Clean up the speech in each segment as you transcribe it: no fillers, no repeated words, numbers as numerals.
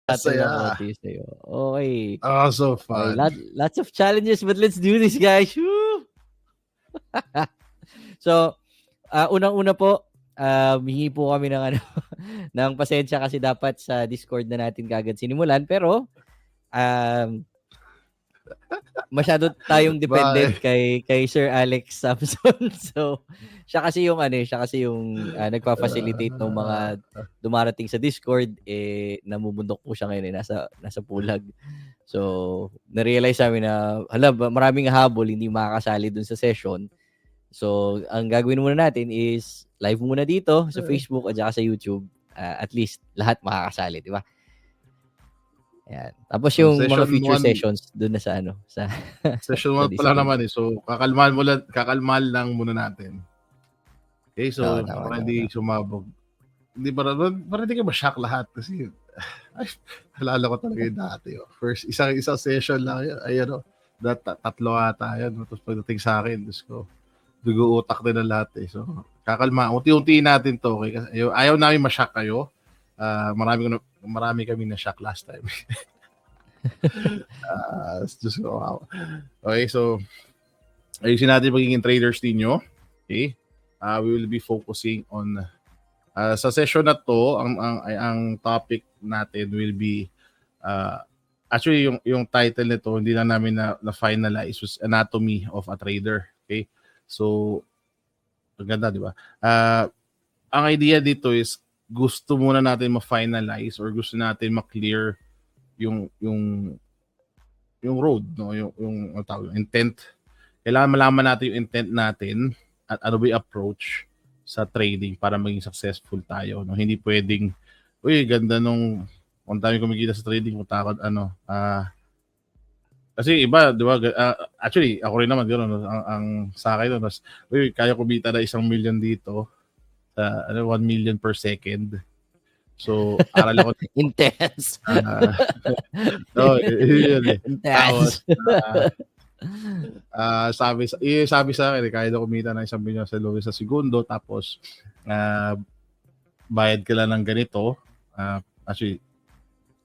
natin ng Masaya. konti sa'yo. Okay. Oh, so Okay, fun. lots of challenges, but let's do this, guys. Woo! So, unang-una po, hingi po kami ng ano, ng pasensya kasi dapat sa Discord na natin kagad sinimulan, pero masyado tayong dependent Bye. kay Sir Alex Samson. So, siya kasi yung nagfa-facilitate ng mga dumarating sa Discord, namumundok po siya ngayon, nasa Pulag. So, na-realize namin na maraming habol, hindi makakasali dun sa session. So, ang gagawin muna natin is live muna dito sa Facebook at saka sa YouTube. At least lahat makakasali, di ba? Ayan. Tapos yung mga future sessions doon na sa session 1 pa lang naman So, kakalmahan lang muna natin. Okay, so para hindi sumabog. Hindi para hindi ka ma-shock lahat kasi halala ko talaga yung dati. First, isang session lang yun. Ayun, tatlo ata yun. Tapos pagdating sa akin, dugo-utak din ang lahat So, kakalma. Unti-unti natin to. Okay? Kasi ayaw namin ma-shock kayo. Marami kami na-shock last time. Just wow. Okay, so ayusin natin magiging traders ninyo. Okay? We will be focusing on sa session na to, ang topic natin will be actually yung title nito hindi lang namin na finalize, was Anatomy of a Trader. Okay? So maganda, di ba? Ang idea dito is gusto muna natin ma-finalize or gusto natin ma-clear yung road, no? Yung intent. Kailangan malaman natin yung intent natin at ano ba yung approach sa trading para maging successful tayo, no? Hindi pwedeng ganda nung ang dami kumikita sa trading, takot kasi iba, di ba? Actually, ako rin naman gano'n, no? Ang sa akin, no? Kaya kumita na 1 million dito sa 1 million per second. So, aral ako. Intense. Yun eh. Intense. Tapos, sabi sa akin, kaya na kumita ng 1 million sa loob sa segundo, tapos, bayad ka lang ng ganito, actually,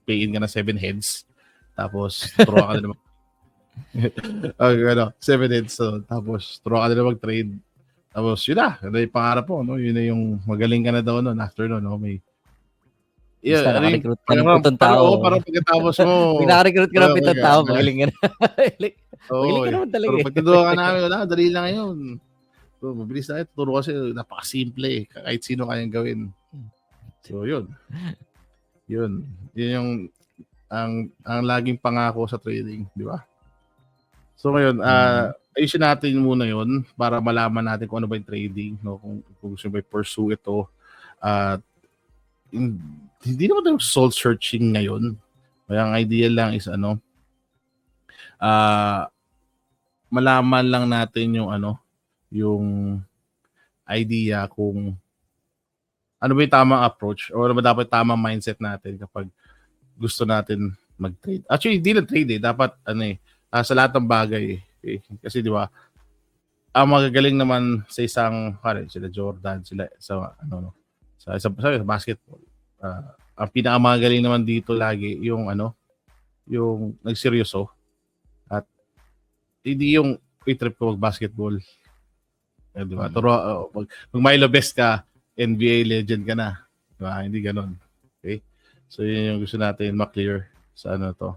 pay in ka na 7 heads, tapos, turuan ka na naman. 7 heads, so, tapos, turuan ka na mag-trade, tapos, yun na yung pangarap mo, no? Yun na yung magaling ka na daw noon, after noon, no? May basta naka-recruit ka ng 7 tao. Parang pagkatapos mo, naka-recruit ka ng 7 tao, magaling ka na. Magaling ka naman talaga. Pero pagkatuwa ka namin, dali lang yun. So, mabilis na ito. Turo kasi napakasimple. Kahit sino kayang gawin. So, yun. Yun yung ang laging pangako sa trading, di ba? So, ngayon, ayusin natin muna yun para malaman natin kung ano ba yung trading, no? Kung gusto mo i-pursue ito. Hindi naman tayo soul searching ngayon. Kaya ang idea lang is malaman lang natin yung idea kung ano ba yung tamang approach o ano ba dapat tamang mindset natin kapag gusto natin mag-trade. Actually, hindi na trade dapat sa lahat ng bagay. Kasi di ba, ang magagaling naman sa isang, sila Jordan, sila sa basketball. Ang pinakamagaling naman dito lagi yung yung nagseryoso at hindi yung trip ko mag-basketball. Di ba? Pag Milo Best ka, NBA legend ka na. Di ba? Hindi ganun. Okay? So, yun yung gusto natin ma-clear sa to.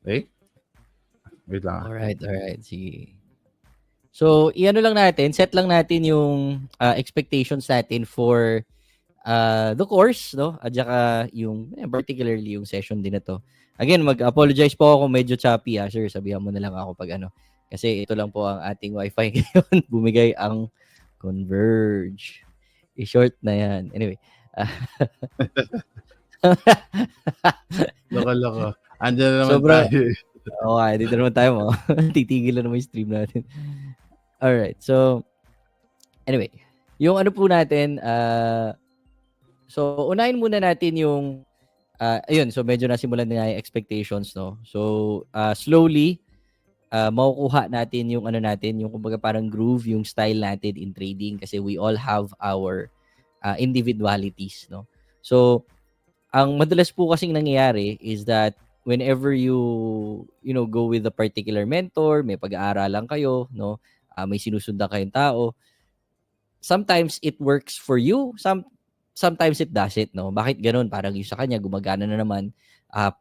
Okay? Wait lang. Alright. Sige. So, set lang natin yung expectations natin for the course, no? At saka yung particularly yung session din na to. Again, mag-apologize po ako kung medyo choppy, sir. Sabihan mo na lang ako pag kasi ito lang po ang ating wifi ngayon. Bumigay ang Converge. I-short na yan. Anyway. Loko. Andiyan na naman tayo. Okay, dito naman tayo mo. Titigil na naman yung stream natin. Alright, so anyway, yung po natin, so unahin muna natin yung ayun, so medyo nasimulan na yung expectations, no? So slowly makukuha natin yung natin, yung kumbaga parang groove, yung style natin in trading kasi we all have our individualities, no? So ang madalas po kasing nangyayari is that whenever you know, go with a particular mentor, may pag-aaralan kayo, no? May sinusundan kayong tao, sometimes it works for you, sometimes it doesn't, no? Bakit ganun? Parang yung sa kanya gumagana na naman,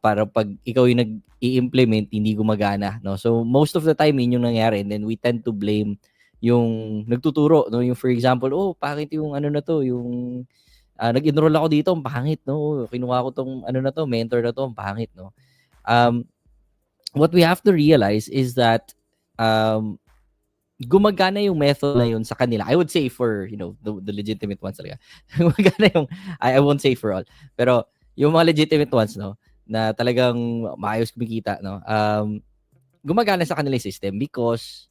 para pag ikaw yung nag-i-implement, hindi gumagana, no? So most of the time yun yung nangyari, and then we tend to blame yung nagtuturo, no? Yung for example, oh, bakit yung ano na to, yung nag-enroll ako dito, ang pangit, no? Kinuha ko tong ano na to, mentor na to, ang pangit, no? Um, what we have to realize is that um, gumagana yung method na yun sa kanila. I would say for, you know, the legitimate ones talaga. Gumagana yung, I won't say for all, pero yung mga legitimate ones, no, na talagang maayos kumikita, no, gumagana sa kanila yung system because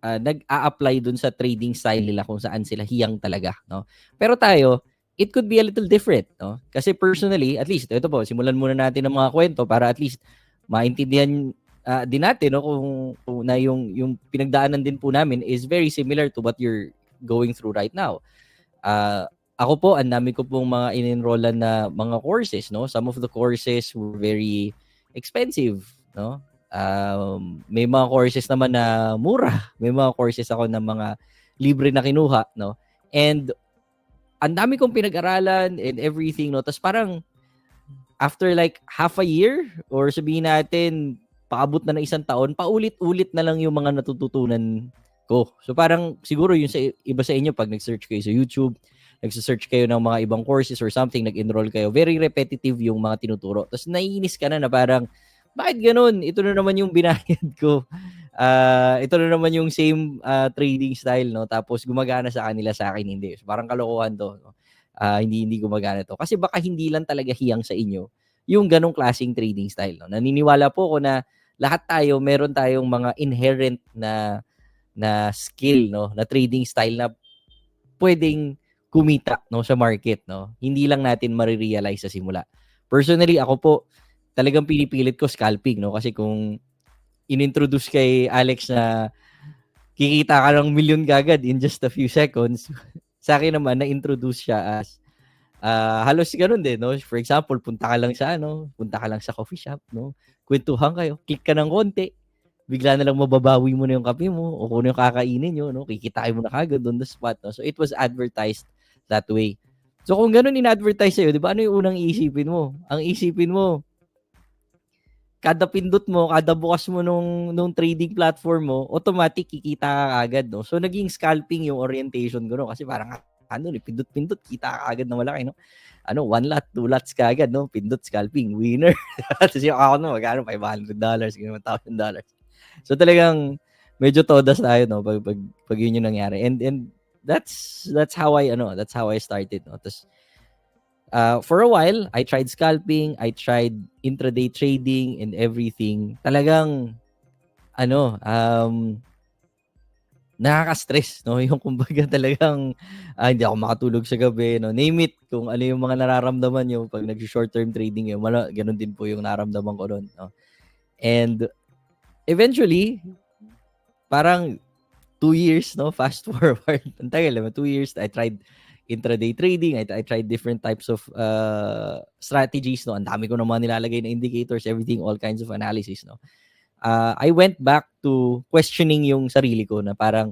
nag-a-apply dun sa trading style nila kung saan sila hiyang talaga, no? Pero tayo, it could be a little different, no? Kasi personally, at least, ito po, simulan muna natin ng mga kwento para at least maintindihan din natin, no, kung na yung pinagdaanan din po namin is very similar to what you're going through right now. Ako po, ang dami ko pong mga in-enrollan na mga courses, no? Some of the courses were very expensive, no? May mga courses naman na mura. May mga courses ako na mga libre na kinuha, no? And ang dami kong pinag-aralan and everything, no? Tapos parang after like half a year or sabihin natin paabot na ng isang taon, paulit-ulit na lang yung mga natututunan ko. So parang siguro yung sa iba sa inyo pag nag-search kayo sa YouTube, nagse-search kayo ng mga ibang courses or something, nag-enroll kayo, very repetitive yung mga tinuturo. Tapos naiinis ka na parang, bakit ganun? Ito na naman yung binayad ko. Ito na naman yung same trading style, no? Tapos gumagana sa kanila, sa akin hindi. So, parang kalokohan to, no? Hindi gumagana to. Kasi baka hindi lang talaga hiyang sa inyo yung ganong klaseng trading style, no? Naniniwala po ako na lahat tayo, meron tayong mga inherent na skill, no? Na trading style na pwedeng kumita, no, sa market, no? Hindi lang natin marirealize sa simula. Personally, ako po, talagang pinipilit ko scalping, no? Kasi kung inintroduce kay Alex na kikita ka ng milyon kagad in just a few seconds, sa akin naman, na-introduce siya as halos ganun din, no? For example, punta ka lang sa coffee shop, no? Kwentuhan kayo, click ka ng konti, bigla na lang mababawi mo na yung kape mo o kung ano yung kakainin nyo, no? Kikitain mo na kagad on the spot, no? So, it was advertised that way. So, kung ganun in-advertise sa'yo, di ba, ano yung unang isipin mo? Ang isipin mo, kada pindot mo, kada bukas mo nung trading platform mo, automatic kikita ka agad, no? So, naging scalping yung orientation ko, no? Kasi parang, pindot-pindot, kita ka agad na malaki, no? 1 lot, 2 lots ka agad, no? Pindot, scalping, winner. Tapos yung ako, no, magkano? $500, $1,000. So, talagang, medyo todas tayo, no? Pag yun yung nangyari. And that's how I started, no? Tapos, for a while, I tried scalping, I tried intraday trading and everything. Talagang, nakaka-stress, no? Yung kumbaga talagang hindi ako makatulog sa gabi, no? Name it, kung ano yung mga nararamdaman nyo pag nag-short-term trading yun, ganun din po yung nararamdaman ko nun, no? And eventually, parang 2 years, no? Fast forward. Ang tagal naman, 2 years, I tried intraday trading, I tried different types of strategies, no? Ang dami ko naman nilalagay na indicators, everything, all kinds of analysis, no? I went back to questioning yung sarili ko na parang,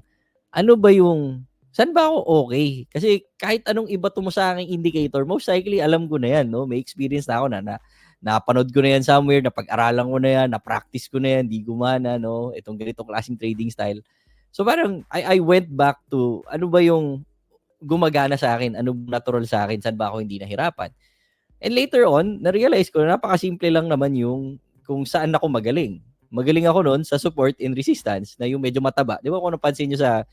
saan ba ako okay? Kasi kahit anong iba mo sa aking indicator, most likely alam ko na yan, no? May experience na ako na napanood ko na yan somewhere, napag-aralan ko na yan, na-practice ko na yan, di gumana, no? Itong ganitong klaseng trading style. So parang, I went back to, ano ba yung gumagana sa akin? Ano natural sa akin? Saan ba ako hindi nahirapan? And later on, na-realize ko na napakasimple lang naman yung kung saan ako magaling. Magaling ako noon sa support and resistance na yung medyo mataba. Di ba kung napansin nyo sa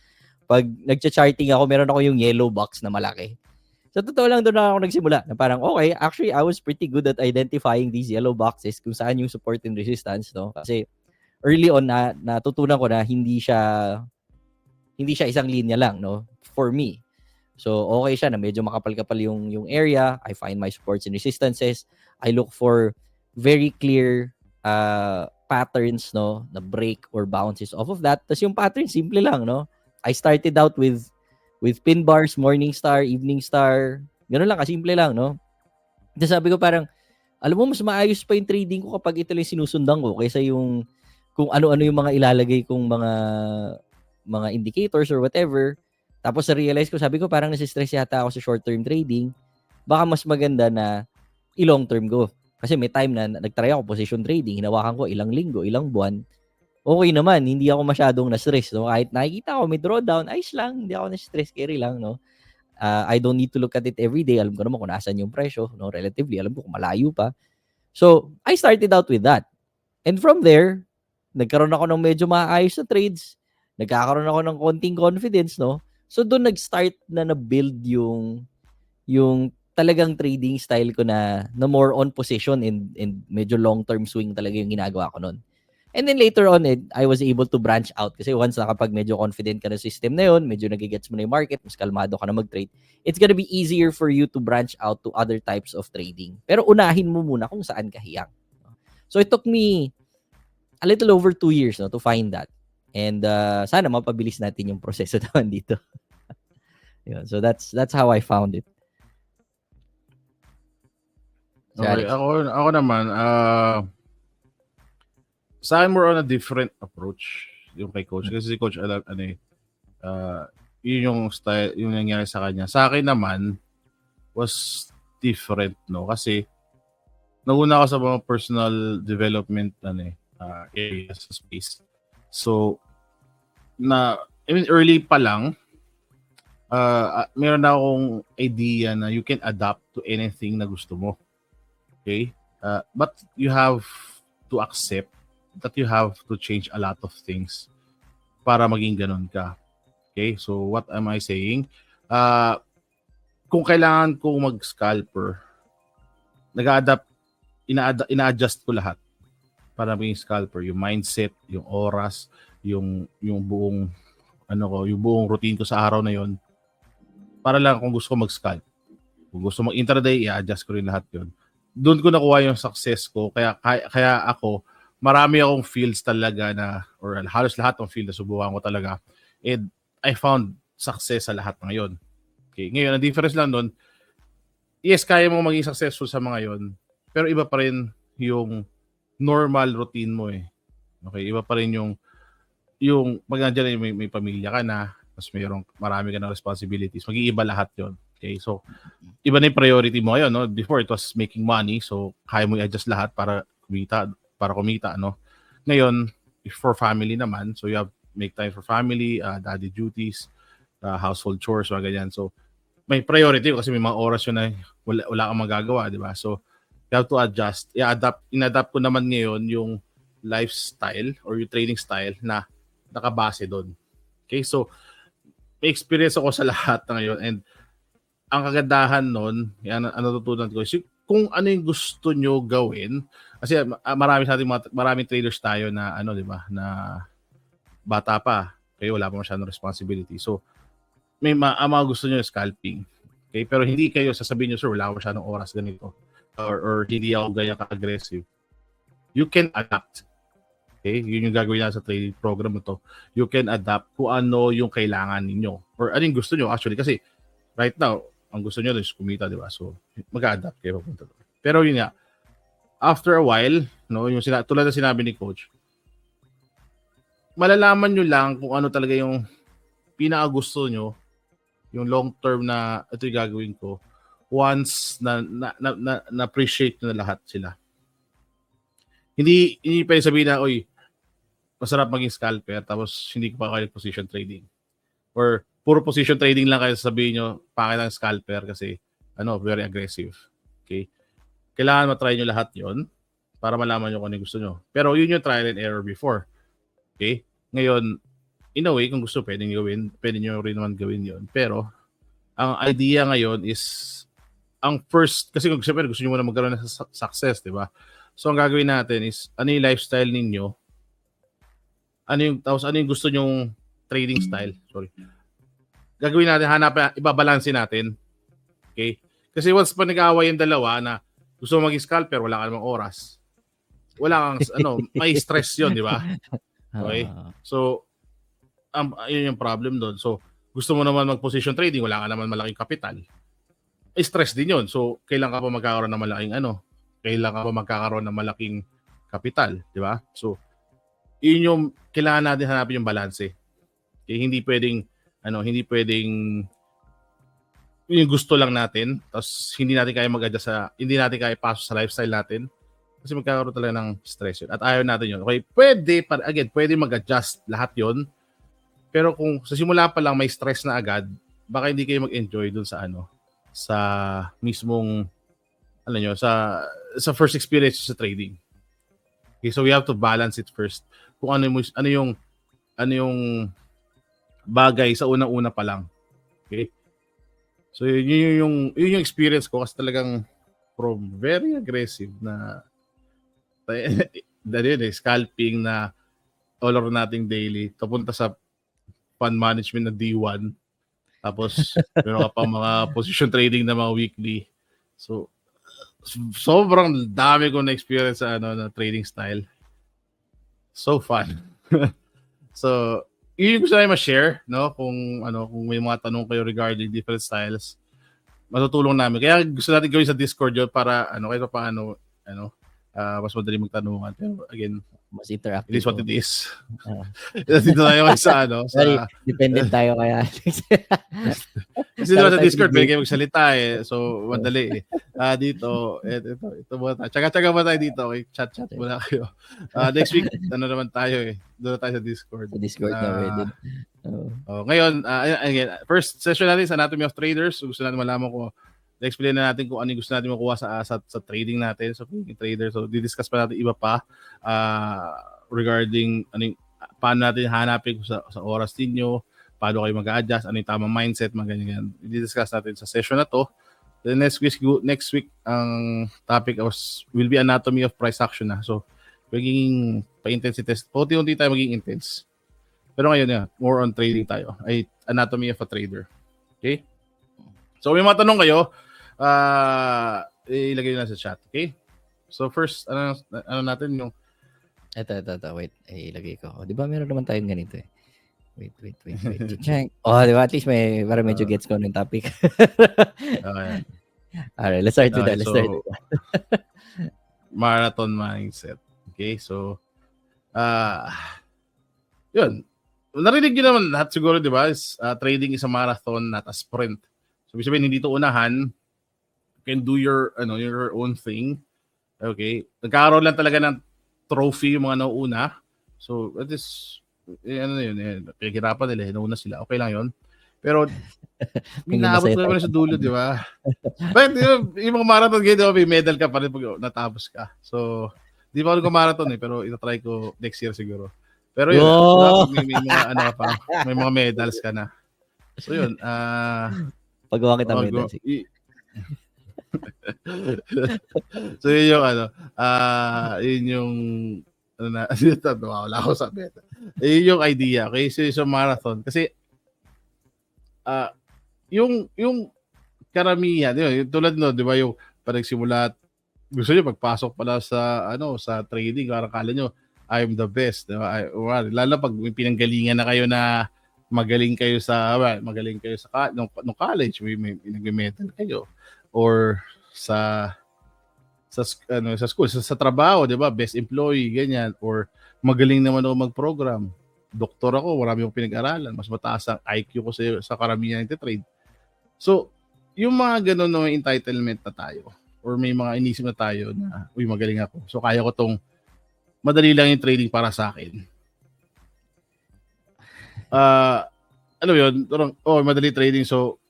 pag nagcha-charting ako, meron ako yung yellow box na malaki. Sa totoo lang, doon na ako nagsimula na parang, okay, actually, I was pretty good at identifying these yellow boxes kung saan yung support and resistance, no? Kasi early on, natutunan ko na hindi siya isang linya lang, no? For me. So, okay siya na medyo makapal-kapal yung area. I find my supports and resistances. I look for very clear patterns, no, na break or bounces off of that. Tapos yung pattern, simple lang, no? I started out with pin bars, morning star, evening star. Ganun lang, kasimple lang, no? Tapos sabi ko parang, alam mo, mas maayos pa yung trading ko kapag ito lang sinusundan ko kaysa yung kung ano-ano yung mga ilalagay kong mga indicators or whatever. Tapos na-realize ko, sabi ko parang nasistress yata ako sa short-term trading. Baka mas maganda na i-long term ko. Kasi may time na nag-try ako position trading, hinawakan ko ilang linggo, ilang buwan. Okay naman, hindi ako masyadong na-stress. No? Kahit nakikita ko may drawdown, ayos lang, hindi ako na-stress, carry lang. No? I don't need to look at it every day. Alam ko naman kung nasaan yung presyo. No? Relatively, alam ko kung malayo pa. So, I started out with that. And from there, nagkaroon ako ng medyo maayos na trades. Nagkakaroon ako ng konting confidence, no? So, doon nag-start na na-build yung talagang trading style ko na more on position and medyo long-term swing talaga yung ginagawa ko noon. And then later on, I was able to branch out kasi once na kapag medyo confident ka na system na yun, medyo nagigets mo na yung market, mas kalmado ka na mag-trade, it's gonna be easier for you to branch out to other types of trading. Pero unahin mo muna kung saan ka hiyang. So it took me a little over 2 years to find that. And sana mapabilis natin yung proseso naman dito. Yun, so that's how I found it. So, Okay, Alex. ako naman, sa akin more on a different approach yung kay coach. Kasi si coach, yun yung style, yung nangyari sa kanya. Sa akin naman, was different, no? Kasi, nauna ako sa mga personal development, areas sa space. So, early pa lang, meron na akong idea na you can adapt to anything na gusto mo. Okay? But you have to accept that you have to change a lot of things para maging ganun ka. Okay? So, what am I saying? Kung kailangan kong mag-scalper, ina-adjust ko lahat para maging scalper. Yung mindset, yung oras, yung buong yung buong routine ko sa araw na yon para lang kung gusto ko mag-scalp. Kung gusto mag-intraday, i-adjust ko rin lahat yon. Doon ko nakuha yung success ko. Kaya ako, marami akong fields talaga na, or halos lahat ng field na subukan ko talaga. And I found success sa lahat ng yon. Okay. Ngayon, ang difference lang doon, yes, kaya mo maging successful sa mga yon, pero iba pa rin yung normal routine mo eh. Okay, iba pa rin yung pag nandiyan may pamilya ka na, mas marami ka ng responsibilities, mag-iiba lahat yon. Okay, so iba na yung priority mo ngayon, no? Before it was making money, so kaya mo i-adjust lahat para kumita, no? Ngayon, if for family naman, so you have make time for family, daddy duties, household chores, mga ganyan. So may priority kasi may mga oras yun na wala kang magagawa, di ba? So you have to adjust. In-adapt ko naman ngayon yung lifestyle or yung trading style na nakabase doon. Okay, so may experience ako sa lahat na ngayon, and ang kagandahan nun, yan ang natutunan ko, is kung ano yung gusto nyo gawin, kasi maraming traders tayo na di ba, na bata pa, kayo wala pa masyadong responsibility. So may mga gusto nyo scalping. Okay, pero hindi kayo sasabihin nyo, sir, wala ako masyadong oras ganito, or hindi ako ganyan ka-aggressive. You can adapt. Okay, yun yung gagawin natin sa trading program na to. You can adapt kung ano yung kailangan ninyo, or ano yung gusto nyo actually, kasi right now ang gusto nyo is kumita, di ba? So mag-adapt kayo papunta doon. Pero yun nga, after a while, no, yung tulad na sinabi ni coach, malalaman nyo lang kung ano talaga yung pinaka-gusto nyo, yung long term na ito yung gagawin ko, once na appreciate nyo na lahat sila. Hindi pwede sabihin na, oy, masarap maging scalper tapos hindi ko pa kaya position trading. Or puro position trading lang kayo sabihin nyo, pangit ang scalper kasi very aggressive. Okay? Kailangan matry nyo lahat yon para malaman nyo kung ano gusto nyo. Pero yun yung trial and error before. Okay? Ngayon, in a way, kung gusto, pwede nyo rin naman gawin yon. Pero, ang idea ngayon is, ang first, kasi kung siyempre gusto nyo muna magkaroon ng success, di ba? So, ang gagawin natin is, ano yung lifestyle ninyo? Ano yung gusto nyong trading style? Sorry. Gagawin natin, ibabalansin natin. Okay? Kasi once pa nag-aaway yung dalawa na gusto mo maging scalper, wala ka namang oras. Wala kang, may stress yun, di ba? Okay? So, yun yung problem doon. So, gusto mo naman mag-position trading, wala ka naman malaking kapital. stress din yun. So, kailan ka pa magkakaroon ng malaking kailan ka pa magkakaroon ng malaking kapital, di ba? So, yun yung kailangan natin hanapin yung balance. Okay, hindi pwedeng yung gusto lang natin, tapos hindi natin kaya mag-adjust hindi natin kaya pasok sa lifestyle natin. Kasi magkakaroon talaga ng stress yun. At ayaw natin yun. Okay, pwede mag-adjust lahat yun. Pero kung sa simula pa lang may stress na agad, baka hindi kayo mag-enjoy dun sa sa mismong sa first experience sa trading. Okay, so we have to balance it first. Kung ano yung bagay sa unang-una pa lang. Okay? So yun yung experience ko kasi talagang from very aggressive na scalping na all or nothing daily, papunta sa fund management na D1. Tapos meron ka pa mga position trading na mga weekly. So sobrang dami ko na experience sa na trading style. So fun. So yun yung gusto namin ma-share, no? Kung may mga tanong kayo regarding different styles, matutulong namin. Kaya gusto natin gawin sa Discord yun para kahit paano mas madali magtanungan. Pero again, Mas interactive. it is what it is. Dito tayo sa Sorry, dependent tayo kaya. Kasi diba sa Discord, pwede kayo magsalita So, madali dito, ito muna tayo. Tsaga-tsaga ba tayo dito? Okay, chat muna kayo. Next week, naman tayo doon tayo sa Discord. Sa Discord na pwede. Ngayon, again, first session natin sa Anatomy of Traders. So, gusto natin malaman ko, na-explain na natin kung ano yung gusto natin makuha sa trading natin, sa pagiging trader. So, didiscuss pa natin iba pa regarding paano natin hanapin sa oras ninyo, paano kayo mag-a-adjust, ano yung tamang mindset, mga ganyan. Didiscuss natin sa session na to. Then next week, ang topic will be Anatomy of Price Action na. So, magiging pa-intensity test. Unti-unti tayo magiging intense. Pero ngayon, more on trading tayo. Ay, Anatomy of a Trader. Okay? So, may mga tanong kayo, ilagay nyo na sa chat. Okay? So, first, ano natin yung... Ito. Wait, ilagay ko. Di ba meron naman tayong ganito eh. Wait. Check. Di ba? At least para medyo gets ko ng topic. Okay. Alright, let's start with that. Marathon mindset. Okay, so... yun. Narinig nyo naman lahat siguro, di ba? Trading is a marathon, not a sprint. So, ibig sabihin, hindi ito unahan. You can do your own thing. Okay? Nagkakaroon lang talaga ng trophy yung mga nauuna. So, that is, pinaghirapan nila, nauna sila. Okay lang yun. Pero, minaabot mo naman sa dulo, di ba? But, yung mga marathon game, di ba, may medal ka pa rin pag natapos ka. So, di ba ako nag-marathon pero itatry ko next year siguro. Pero yun, may mga may mga medals ka na. So yun, pagawa kita medals. So yun yung yun yung wala ako sa beta. Yun yung idea, okay? So yung marathon kasi yung karamihan, yun, tulad no, di ba yung panagsimula gusto niyo pagpasok pala sa sa trading, akala niyo I'm the best, diba? Lalo pag may pinanggalingan na kayo na magaling kayo sa nung college, may nag-medal kayo or sa school, sa trabaho, 'di ba? Best employee, ganyan, or magaling naman ako mag-program. Doktor ako, marami akong pinag-aralan, mas mataas ang IQ ko sa karamihan ng trade. So, yung mga ganun na entitlement na tayo or may mga inisip na tayo na magaling ako. So, kaya ko tong madali lang yung trading para sa akin. Ano yun? Madali trading. So,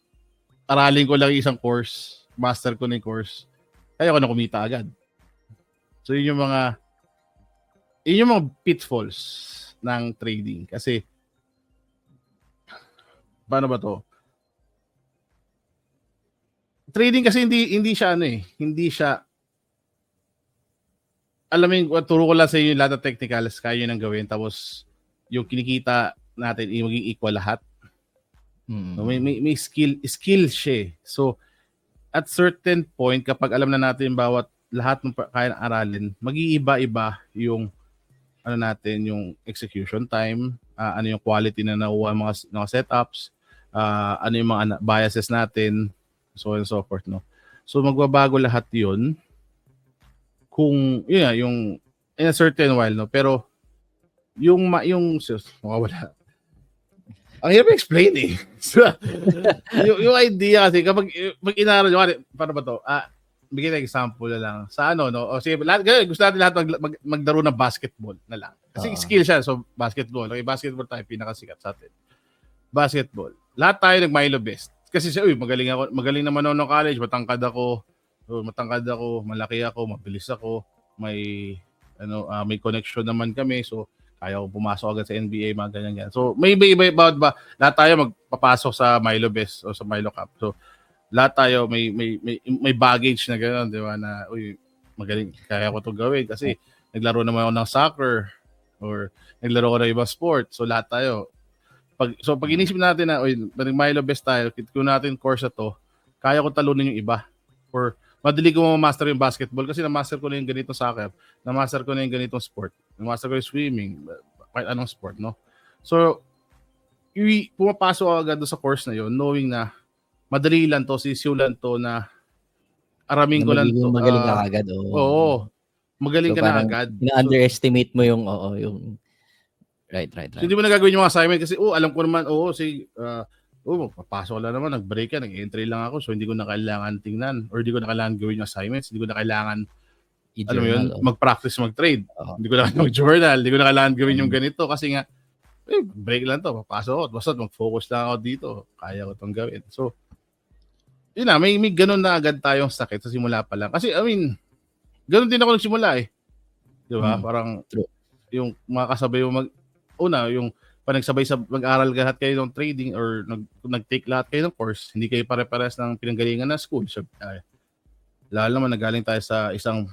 aralin ko lang isang course. Master ko na yung course. Kaya ko na kumita agad. So, yun yung mga pitfalls ng trading. Kasi, paano ba to? Trading kasi hindi siya hindi siya alam mo turo ko lang sa inyo yung lahat ng technicals, kaya nyo nang gawin. Tapos, yung kinikita natin, maging equal lahat. So, may skill siya. So, at certain point, kapag alam na natin lahat ng kaya aralin, mag-iiba-iba yung natin, yung execution time, ano yung quality na nakuha mga setups, ano yung mga biases natin. so on and so forth, no? So magbabago lahat 'yun kung yun nga, yung in a certain while, no? Pero yung mawawala. Ang hirap explain eh. So, yung idea kasi kapag inaral nyo, paano ba to? Bigyan ng example na lang. Sa ano, no? O sige, gusto natin lahat maglaro ng basketball na lang. Kasi skill siya. So, basketball. Okay, basketball tayo, pinakasikat sa atin. Basketball. Lahat tayo nag-Milo Best. Kasi siya, magaling naman ako ng college, matangkad ako, malaki ako, mabilis ako, may connection naman kami. So, kaya ko pumasok agad sa NBA, mga ganyan. So, may iba about ba? Lahat tayo magpapasok sa Milo Best o sa Milo Cup. So, lahat tayo may baggage na gano'n, di ba? Na, magaling, kaya ko ito gawin. Kasi, naglaro naman ako ng soccer or naglaro ko ng ibang sport. So, lahat tayo. Pag inisip natin na, Milo Best tayo, kung natin course na to, kaya ko talunin yung iba. Or, madali ko ma-master yung basketball kasi na-master ko na yung ganitong soccer, na-master ko na yung ganitong sport, na-master ko yung swimming, kahit anong sport, no? So, pumapasok ako agad sa course na yun, knowing na madali lang to, sisiulan to na aramin ko lang to. Magaling ka agad. Oo. Magaling ka na agad. Ina-underestimate mo yung, right. So, hindi mo na gagawin yung mga assignment kasi, alam ko naman, papasok lang naman, nag-break ka, nag-entry lang ako, so hindi ko na kailangan tingnan or hindi ko na kailangan gawin yung assignments, hindi ko na kailangan alam mo yun, mag-practice, mag-trade. Hindi ko na kailangan mag-journal, hindi ko na kailangan gawin yung ganito kasi nga, break lang to, papasok ako, basta mag-focus lang ako dito, kaya ko itong gawin. So, yun na, may ganun na agad tayong sakit sa simula pa lang. Kasi, ganun din ako nagsimula eh. Di ba? Parang, yung mga kasabay yung yung nagsabay sa mag-aral lahat kayo ng trading or nag-take lahat kayo ng course, hindi kayo pare-pares ng pinanggalingan na school. So, lalo naman nagaling tayo sa isang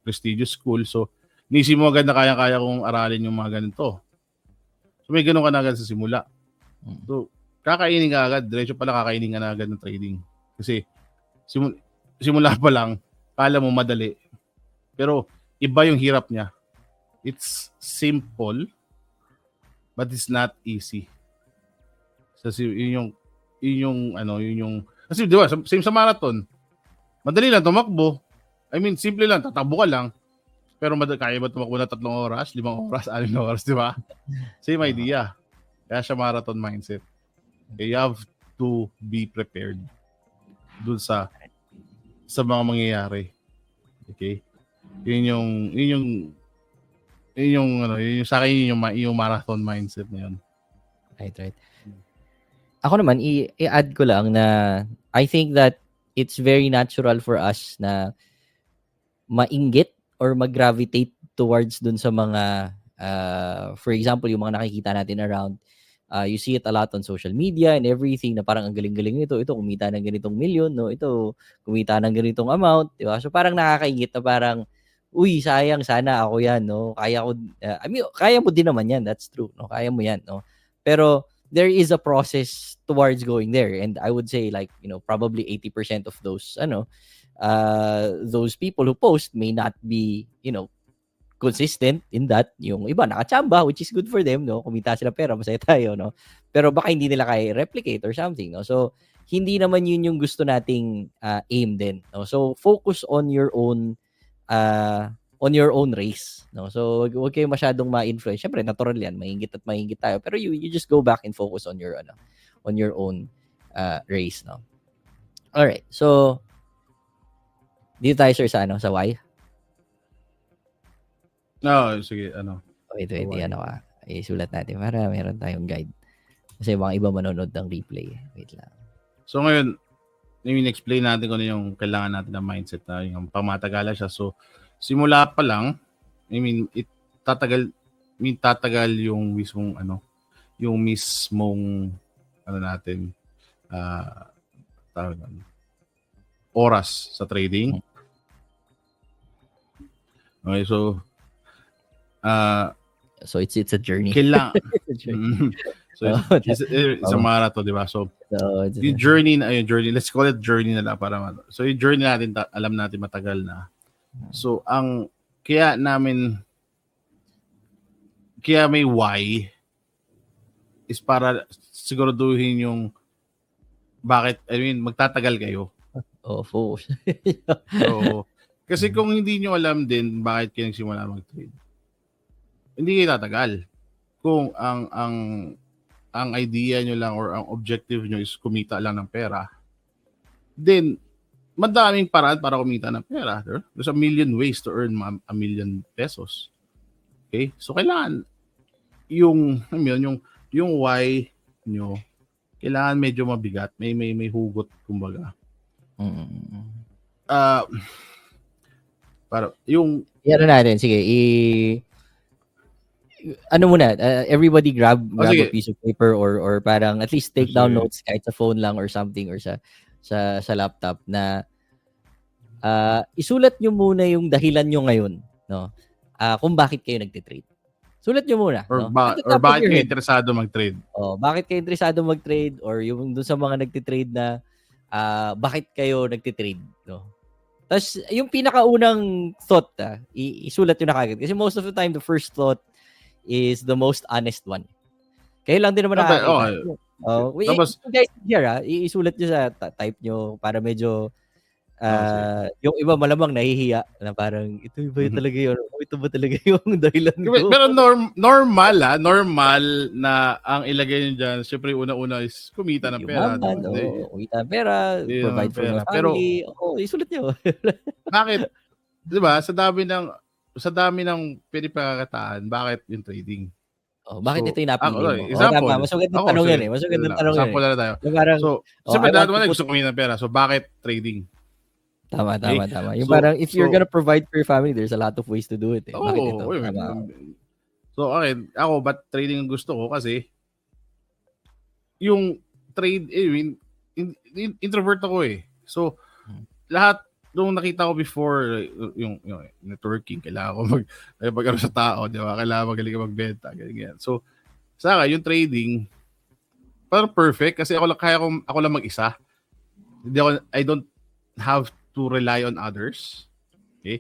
prestigious school. So, nisip mo agad na kaya-kaya kong aralin yung mga ganito. So, may ganun ka na agad sa simula. So, kakainin ka agad. Diretso pala kakainin ka na agad ng trading. Kasi, simula pa lang, kala mo madali. Pero, iba yung hirap niya. It's simple, but it's not easy. Kasi yun yung kasi di ba, same sa marathon. Madali lang tumakbo. Simple lang, tatakbo ka lang. Pero kaya ba tumakbo na 3 oras, 5 oras, 6 oras, di ba? Same idea. Kaya siya marathon mindset. You have to be prepared dun sa mga mangyayari. Okay? Yun yung sa akin yung marathon mindset na yun. Right. Ako naman, i-add ko lang na I think that it's very natural for us na mainggit or mag-gravitate towards dun sa mga, for example, yung mga nakikita natin around. You see it a lot on social media and everything na parang ang galing-galing nito. Ito, kumita ng ganitong million, no? Ito, kumita ng ganitong amount, di ba? So parang nakakaingit na parang, sayang, sana ako yan, no? Kaya ko, kaya mo din naman yan, that's true, no? Kaya mo yan, no? Pero there is a process towards going there, and I would say like, probably 80% of those people who post may not be, consistent in that. Yung iba nakachamba, which is good for them, no? Kumita sila pera, masaya tayo, no? Pero baka hindi nila kaya replicate or something, no? So hindi naman yun yung gusto nating aim din, no? So focus on your own race, no? So wag kayo masyadong ma-influence. Syempre natural yan, maingit tayo, pero you just go back and focus on your own race, no? All right. So dito tayo sir sa why. Sige, Wait, isulat natin para meron tayong guide. Kasi mga iba manonood ng replay. Wait lang. So ngayon, explain natin kung ano yung kailangan natin na mindset na yung pamatagalan siya. So, simula pa lang, tatagal yung mismong natin, oras sa trading. Okay, so it's a journey. Kailangan. It's a marathon, di ba? So yung journey, let's call it journey na lang para so yung journey natin, alam natin matagal na. So kaya may why is para siguraduhin yung bakit, I mean, magtatagal kayo. Opo. So, kasi kung hindi nyo alam din bakit kayo nagsimula mag-trade, hindi kayo tatagal. Kung ang idea nyo lang or ang objective nyo is kumita lang ng pera, then madaming paraan para kumita ng pera. There's a million ways to earn a million pesos. Okay? So kailangan yung why nyo, kailangan medyo mabigat, may hugot kumbaga. Para yung ano natin, sige, ano muna, everybody grab a piece of paper or parang at least take down notes kahit sa phone lang or something or sa laptop na isulat nyo muna yung dahilan nyo ngayon, no? Kung bakit kayo nagte-trade. Sulat nyo muna, or no? Or bakit kayo interesado mag-trade. Bakit kayo interesado mag-trade or yung dun sa mga nagte-trade na bakit kayo nagte-trade, no? Tapos yung pinakaunang thought, isulat nyo na kagad. Kasi most of the time, the first thought is the most honest one. Kayo lang din naman nakakita. Tapos, guys, here, isulat nyo sa type nyo para medyo yung iba malamang nahihiya na parang ito ba yung talaga yun? Ito ba talaga yung dahilan ko? Pero normal na ang ilagay nyo dyan, syempre una-una is kumita ng pera. Kumita ng pera, provide for my family. Isulat nyo. Bakit? Diba? Sa dami ng pwede pagkakataan, bakit yung trading? Bakit ito yung napili mo? Example. Mas magandang tanong yan eh. Mas magandang tanong yan. Example na tayo. Parang, so, siyempre naman gusto kumita ng pera. So, bakit trading? Tama. Yung parang if you're gonna provide for your family, there's a lot of ways to do it. Bakit ito? So, ako, ba't trading ang gusto ko? Kasi, yung trade, introvert ako eh. So, lahat, nung nakita ko before, yung networking, kailangan ko mag-ano sa tao, di ba? Kailangan magaling ka magbenta, ganyan. So, sa akin, yung trading, parang perfect, kasi ako lang mag-isa. I don't have to rely on others. Okay?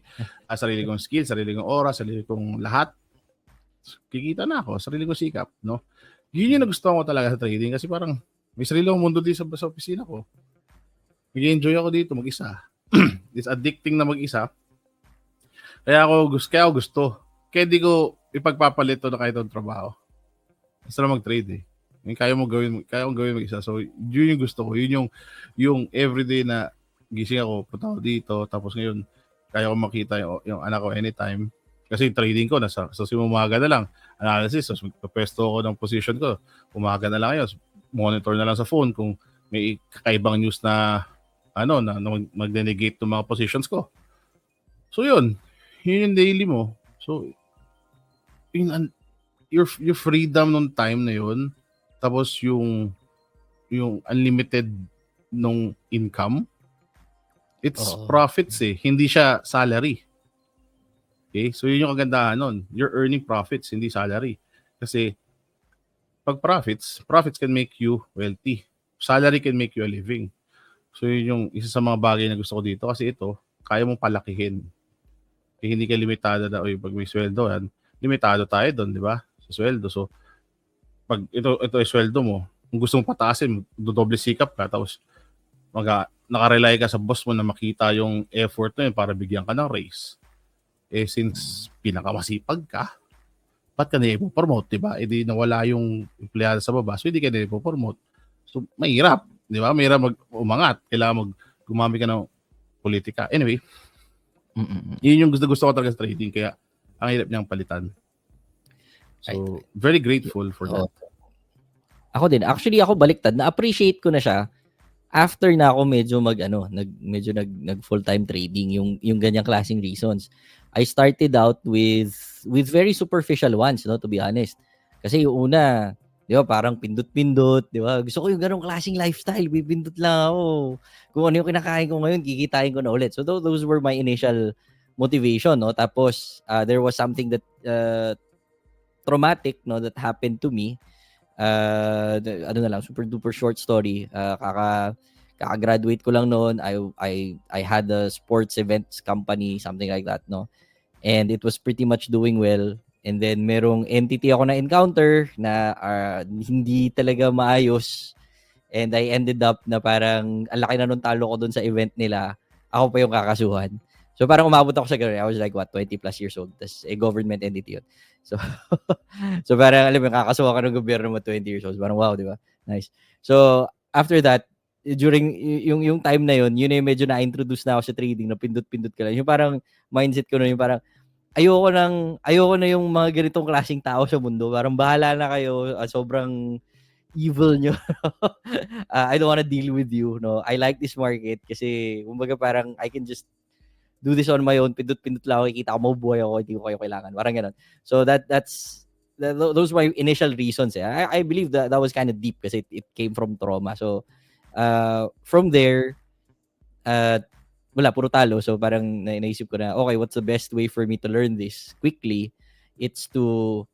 Sarili kong skill, sarili kong oras, sarili kong lahat. Kikita na ako, sarili kong sikap, no? Yun yung nagustuhan ko talaga sa trading kasi parang may sarili akong mundo dito sa opisina ko. Nag-enjoy ako dito mag-isa. It's addicting na mag-isa. Kaya ako gusto. Kaya di ko ipagpapalit to na kahit ang trabaho. Basta na mag-trade eh. Kaya mong gawin mag-isa. So, yun yung gusto ko. Yun yung everyday na gising ako, punta ako dito, tapos ngayon, kaya ko makita yung anak ko anytime. Kasi trading ko, umaga na lang. Analysis, so pwesto ko ng position ko. Umaga na lang yun. Monitor na lang sa phone kung may kakaibang news na mag-denegate ng mga positions ko. So yun yung daily mo. So, your freedom nung time na yun, tapos yung unlimited nung income, it's profits eh. Hindi siya salary. Okay? So, yun yung kagandahan nun. You're earning profits, hindi salary. Kasi, pag profits can make you wealthy. Salary can make you a living. So, yun yung isa sa mga bagay na gusto ko dito. Kasi ito, kaya mong palakihin. Hindi ka limitado na, pag may sweldo yan, limitado tayo doon, di ba? Sa sweldo. So, pag ito ay sweldo mo, kung gusto mong pataasin, dodoble sikap ka, tapos nakarely ka sa boss mo na makita yung effort na yun para bigyan ka ng raise. Since pinakamasipag ka, ba't ka na ipopromote, diba? Di nawala yung empleyado sa baba, so hindi ka na ipopromote. So, mahirap, di ba? Mahirap umangat. Kailangan gumamit ka ng politika. Anyway, yun yung gusto ko talaga sa trading, kaya ang hirap niyang palitan. So, very grateful for that. Ako din. Actually, ako baliktad. Na-appreciate ko na siya after na ako medyo nag full-time trading, yung ganyang klaseng reasons. I started out with very superficial ones, no, to be honest. Kasi yung una, di ba, parang pindot-pindot, di ba? Gusto ko yung ganong klaseng lifestyle, pindot lang ako. Kung ano yung kinakain ko ngayon, kikitain ko na ulit. So those were my initial motivation, no? Tapos there was something that traumatic, no, that happened to me. Super duper short story. Kaka-graduate ko lang noon. I had a sports events company, something like that, no? And it was pretty much doing well. And then merong entity ako na encounter na hindi talaga maayos. And I ended up na parang ang laki na nung talo ko dun sa event nila, ako pa yung kakasuhan. So parang umabot ako sa ganun. I was like, 20 plus years old. Tapos government entity yun. So, so parang alam mo, kakasuhan ka ng gobyerno mo 20 years old. Parang wow, di ba? Nice. So after that, during yung time na yun na yung medyo na-introduce na ako sa trading, na pindot-pindot ka lang. Yung parang mindset ko na yung parang, ayoko na yung mga ganitong klaseng tao sa mundo. Parang bahala na kayo. Sobrang evil nyo. I don't wanna deal with you, no? I like this market kasi kumbaga parang I can just do this on my own. Pindot-pindot lang ako, kikita ko, mabubuhay ako, hindi ko kayo kailangan. Parang ganun. So those were my initial reasons. I believe that was kind of deep kasi it came from trauma. So from there, wala, puro talo. So parang naisip ko na, okay, what's the best way for me to learn this quickly? It's to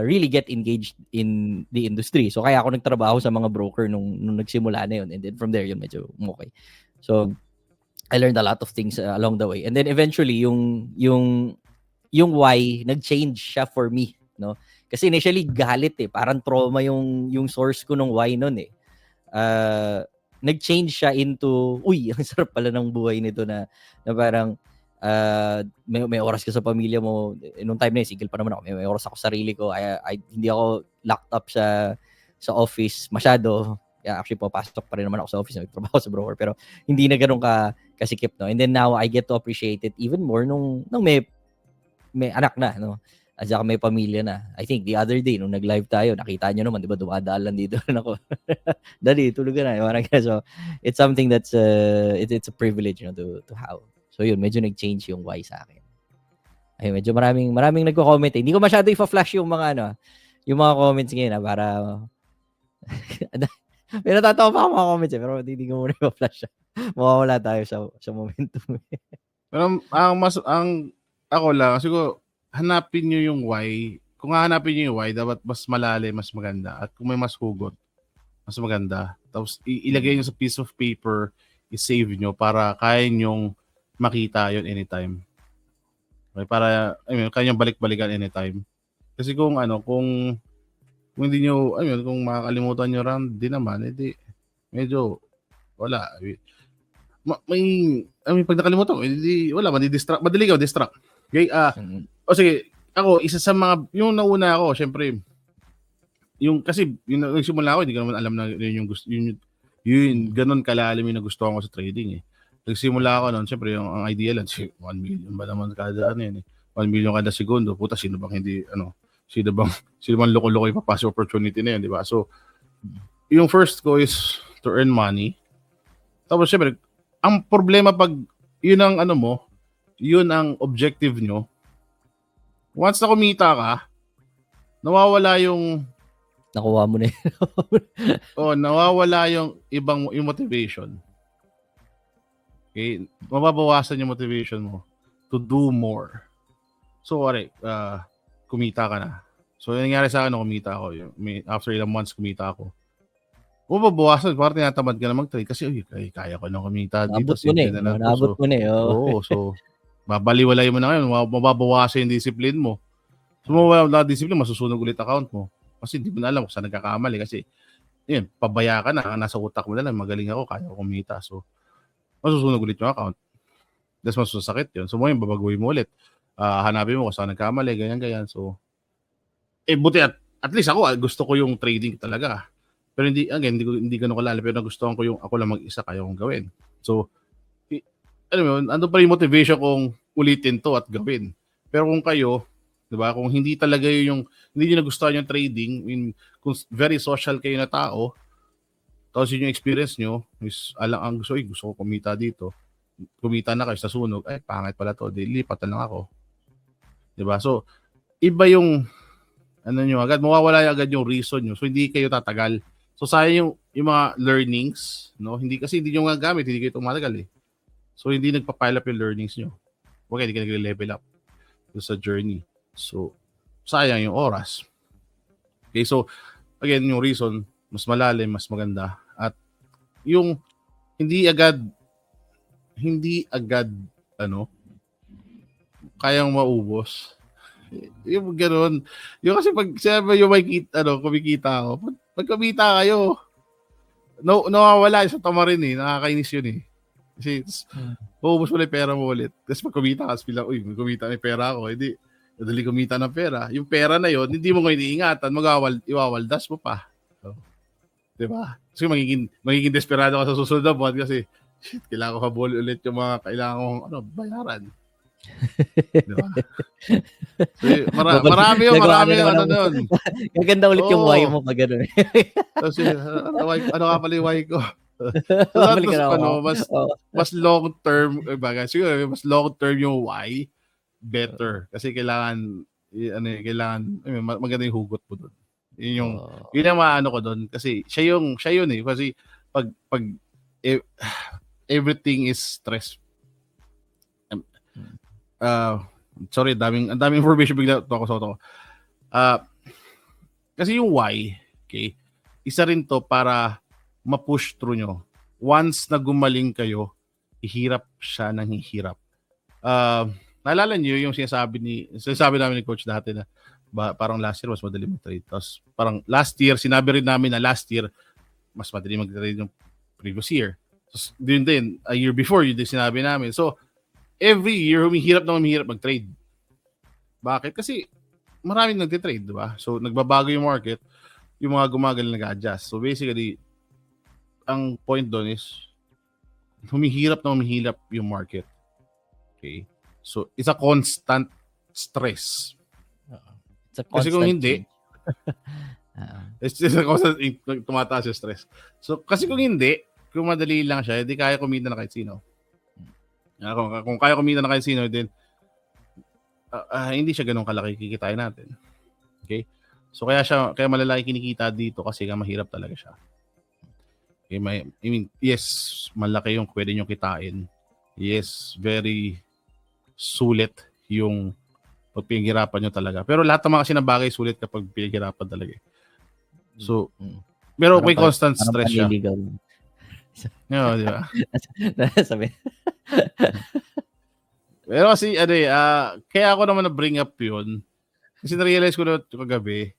really get engaged in the industry. So kaya ako nagtrabaho sa mga broker nung nagsimula na yun. And then from there, yun medyo okay. So I learned a lot of things along the way. And then eventually, yung why, nag-change siya for me. No? Kasi initially, galit eh. Parang trauma yung source ko nung why nun eh. Nag-change siya into, uy, ang sarap pala ng buhay nito na parang, may oras ka sa pamilya mo. Nung time na yun, single pa naman ako. May oras ako sa sarili ko. Hindi ako locked up sa office masyado. Yeah, actually, papasok pa rin naman ako sa office. Nagtrabaho sa broker. Pero hindi na ganun kasikip, no? And then now, I get to appreciate it even more nung may anak na, no? At saka may pamilya na. I think the other day, nung nag-live tayo, nakita nyo naman, di ba, dumadaan lang dito ako. Daddy, tulog ka na. So, it's something that's, it's a privilege, to have. So yun, medyo nag-change yung why sa akin. Ay, medyo maraming nagko-comment eh. Hindi ko masyado i-flash yung mga yung mga comments ngayon para may natatawa pa ako mga comments eh, pero hindi ko muna i-flash. Mawawala tayo sa momentum. Pero ako lang, siguro, hanapin nyo yung why. Kung hahanapin nyo yung why, dapat mas malalim, mas maganda. At kung may mas hugot, mas maganda. Tapos, ilagay nyo sa piece of paper, i-save nyo para kaya nyong makita yon anytime. Okay, para kaya nyong balik-balikan anytime. Kasi kung hindi nyo, kung makakalimutan nyo rin din naman, edi medyo wala. Pag nakalimutan ko, edi wala, madali ka distract. Okay, sige, ako, isa sa mga, yung nauna ako, syempre, kasi yung nagsimula ako, hindi ko naman alam na yun yung gusto, yun ganun kalalim yung nagustuhan ko sa trading eh. Nagsimula ako noon, syempre ang idea lang, 1 million ba naman kada 1 million kada segundo. Puta, sino bang loko-loko yung papasok opportunity na yun, di ba? So, yung first ko is to earn money. Tapos syempre, ang problema pag yun ang yun ang objective nyo, once na kumita ka, nawawala yung nakuha mo na yun. nawawala yung motivation. Okay? Mababawasan yung motivation mo to do more. So, kumita ka na. So, yung nangyari sa akin, kumita ako. After ilang months, kumita ako. Mababawasan. Parang tinatamad ka na mag-trade kasi, kaya ko na kumita dito. Naabot mo na eh. Oo. So, babaliwalay mo na ngayon. Mababawasan yung discipline mo. So, mawawala discipline, masusunog ulit account mo. Kasi hindi mo na alam kung saan nagkakamali. Kasi, yun, pabaya ka na. Nasa utak mo na lang, magaling ako, kaya ko kumita. So, masusunog ulit yung account. Tapos masusakit yun. So, mo babaguhin mo ulit. Hanapin mo kung saan nagkamali, ganyan. So, buti at least ako, gusto ko yung trading talaga. Pero hindi ganun kalala. Pero nagustuhan ko yung ako lang mag-isa, kaya kong gawin. So, alam mo, ando pa yung motivation kong ulitin to at gawin. Pero kung kayo, di ba, kung hindi talaga hindi nyo nagustuhan yung trading, kung very social kayo na tao, tapos yun yung experience nyo, ang gusto ko kumita dito. Kumita na kayo sa sunog, pangit pala to, lipat na lang ako. Diba? So, iba yung, mawawala agad yung reason nyo. So, hindi kayo tatagal. So, sayang yung mga learnings, no? Hindi nyo nga gamit, hindi kayo tumatagal eh. So, hindi nagpa-pile up yung learnings nyo. Okay, hindi ka nag-level up sa journey. So, sayang yung oras. Okay, so, again, yung reason, mas malalim, mas maganda. At yung hindi agad kayang maubos. Yung gano'n. Yung kasi pag sabi yung kumikita ako, pag kumita kayo, nawawala sa tamarin eh. Nakakainis yun eh. Kasi, uubos mo na yung pera mo ulit. Tapos pag kumita ka, bilang, uy, may pera ako. Hindi, madali kumita ng pera. Yung pera na yon hindi mo ngayon iingatan, iwawaldas mo pa. So, diba? Kasi magiging desperado ka sa susunod na buwan kasi, shit, kailangan ko habol ulit yung mga kailangan kong bayaran. Diba? So, marami yung nun. Gaganda ulit yung why mo pag gano'n. Kasi, ano nga pala yung why ko? So, mas long term bagay. Siguro mas long term yung why better kasi kailangan maganda yung hugot mo doon. Yun yung maano ko doon kasi siya yun eh kasi pag everything is stress. Sorry, ang daming information bigla to. Kasi yung why, okay? Isa rin to para ma-push through nyo. Once na gumaling kayo, ihirap siya ng hihirap. Naalala niyo yung sinasabi namin ni Coach dati na parang last year mas madali mag-trade. Tapos parang last year, sinabi rin namin na last year, mas madali mag-trade yung previous year. Tapos din, a year before, yun din sinabi namin. So, every year, humihirap mag-trade. Bakit? Kasi maraming nagtitrade, di ba? So, nagbabago yung market, yung mga gumagaling nag-adjust. So, basically, ang point doon is humihirap yung market. Okay? So, it's a constant stress. Kasi kung hindi, it's a constant tumataas yung stress. So, kasi kung hindi, kung madali lang siya, hindi kaya kumita na kahit sino. Kung kaya kumita na kahit sino, then hindi siya ganun kalaki kikitain natin. Okay? So, kaya malalaki kinikita dito kasi mahirap talaga siya. Okay, yes, malaki yung pwede nyo kitain. Yes, very sulit yung pagpinaghirapan nyo talaga. Pero lahat ng mga kasi na bagay sulit kapag pinaghirapan talaga. So, pero may constant stress siya. No, di ba? Sabi. Pero kasi, kaya ako naman na-bring up yun. Kasi na-realize ko na kagabi,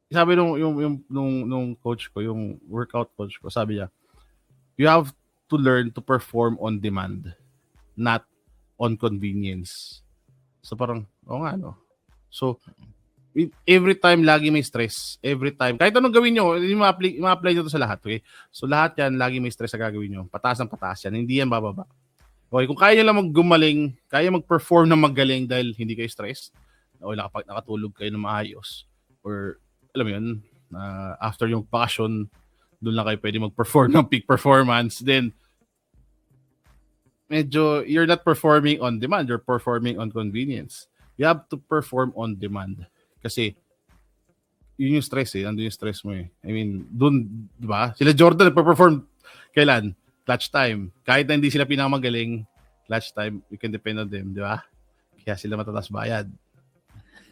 sabi nung coach ko, yung workout coach ko, sabi niya, you have to learn to perform on demand, not on convenience. So parang, nga, no? So, every time, lagi may stress. Every time. Kahit anong gawin nyo, ma-apply nyo to sa lahat, okay? So lahat yan, lagi may stress na gagawin nyo. Pataas ng pataas yan. Hindi yan bababa. Okay, kung kaya nyo lang gumaling, kaya mag-perform ng magaling dahil hindi kayo stress, o nakatulog kayo ng maayos, or alam mo yun, after yung passion, doon lang kayo pwede mag-perform ng peak performance, then medyo you're not performing on demand, you're performing on convenience. You have to perform on demand. Kasi yun yung stress andun yung stress mo eh. I mean, doon, di ba? Sila Jordan nagpa-perform kailan? Clutch time. Kahit na hindi sila pinakamagaling, clutch time, you can depend on them, di ba? Kaya sila matatas bayad.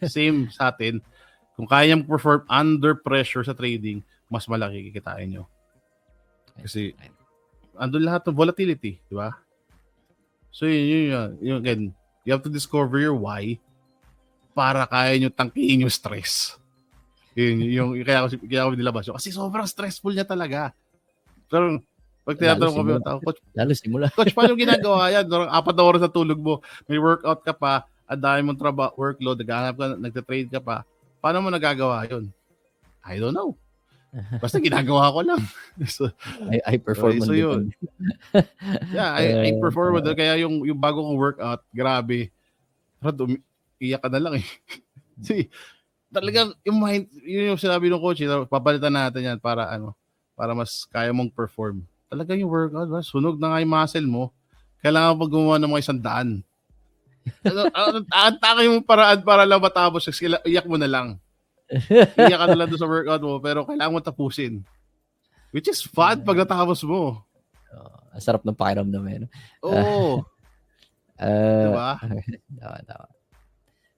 Same sa atin. Kung kaya mag-perform under pressure sa trading, mas malaki kikitain nyo. Kasi andun lahat ng volatility, di ba? So yun again, you have to discover your why para kaya nyo tangkihin yung stress. Yung kaya ako nilabas. Kasi sobrang stressful niya talaga. Pero pag tinatanong kami, Coach, paano ginagawa yan? 4 na oras na tulog mo, may workout ka pa, ang dami mong workload, naghahanap ka, nagtatrade ka pa, paano mo nagagawa yun? I don't know. Basta ginagawa ko lang. So, I perform so yun. Yeah, I perform on kaya yung bago kong workout, grabe. Iyak ka na lang eh. See, talagang yung mind, yun yung sinabi ng coach, papalitan natin yan para mas kaya mong perform. Talagang yung workout, sunog na nga yung muscle mo. Kailangan pag gumawa ng mga 100. Atake mo paraan para lang matapos. Iyak mo na lang. Iyak ka na lang doon sa workout mo, pero kailangan mo tapusin. Which is fun pag natapos mo. Ang sarap ng pakiramdam eh. Oo. Diba? Tama.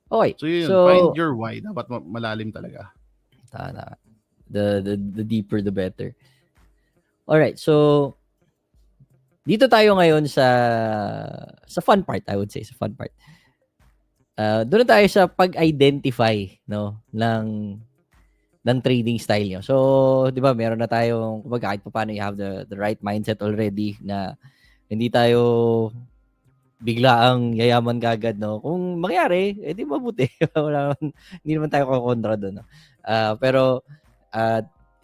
Okay. So yun, find your why. Dapat malalim talaga. Tama. The deeper, the better. Alright, so dito tayo ngayon sa fun part, I would say, sa fun part. Doon tayo sa pag-identify, no, ng ng trading style nyo. So, di ba, meron na tayong, kumbaga, kahit pa paano you have the right mindset already na hindi tayo bigla ang yayaman kagad, no? Kung mangyari, di mabuti. Hindi naman tayo kakontra doon, no? Pero,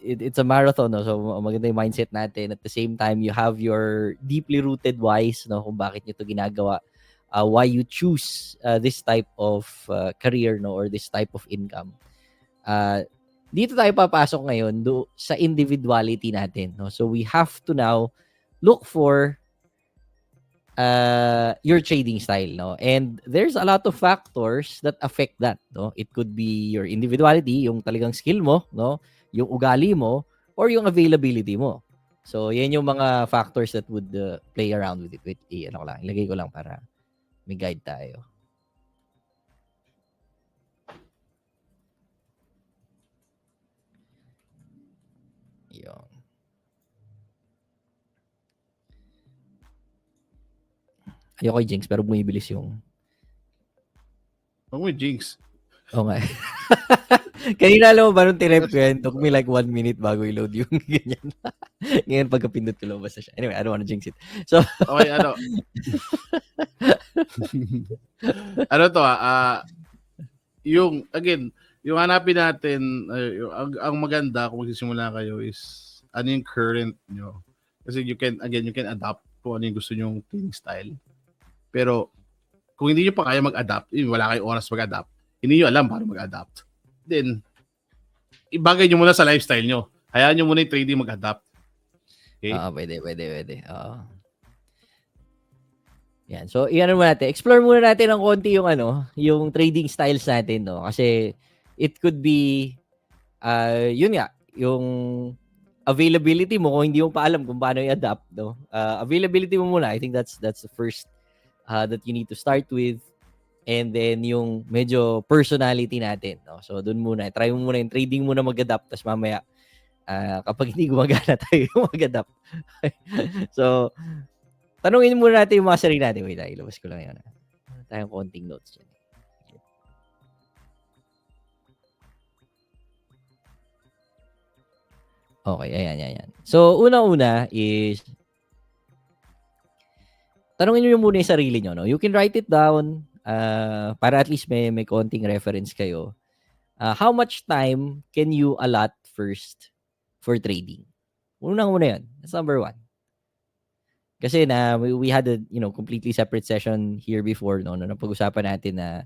it's a marathon, no? So, maganda yung mindset natin. At the same time, you have your deeply rooted whys, no? Kung bakit nyo ito ginagawa. Why you choose this type of career, no? Or this type of income. Dito tayo papasok ngayon sa individuality natin, no? So we have to now look for your trading style, no? And there's a lot of factors that affect that, no? It could be your individuality, yung talagang skill mo, no? Yung ugali mo, or yung availability mo. So yan yung mga factors that would play around with it. Wait, ilagay ko lang para may guide tayo. Yun. Ayoko jinx, pero bumibilis yung... Huwag mo jinx. Oo nga. Kanina alam mo ba nung tinep ko yan, took me like 1 minute bago i-load yung ganyan. Ngayon pagkapindot ko lumabas na siya. Anyway, I don't wanna jinx it. So, okay, ano? Ano to yung, again, yung hanapin natin, ang maganda kung magsisimula kayo is ano yung current nyo. Kasi you can adapt kung ano yung gusto nyong trading style. Pero kung hindi nyo pa kaya mag-adapt, wala kayong oras mag-adapt, hindi nyo alam paano mag-adapt, then ibagay nyo muna sa lifestyle nyo. Hayaan nyo muna yung trading mag-adapt. Okay? Pwede. Yan. So, iyan muna natin. Explore muna natin ng konti yung trading styles natin, no? Kasi it could be yun nga, yung availability mo kung hindi mo pa alam kung paano i-adapt, no? Availability mo muna. I think that's the first that you need to start with. And then yung medyo personality natin, no? So, dun muna. Try mo muna yung trading muna mag-adapt. Tapos mamaya, kapag hindi gumagana tayo mag-adapt. So, tanungin muna natin yung mga sarili natin. Wait, ilabas ko lang yan. Tayong konting notes dyan. Okay, ayan. So, una-una is tanungin nyo muna yung sarili nyo, no? You can write it down para at least may konting reference kayo. How much time can you allot first for trading? Unang-una yan. That's number 1. Kasi we had a completely separate session here before, no, napag-usapan natin na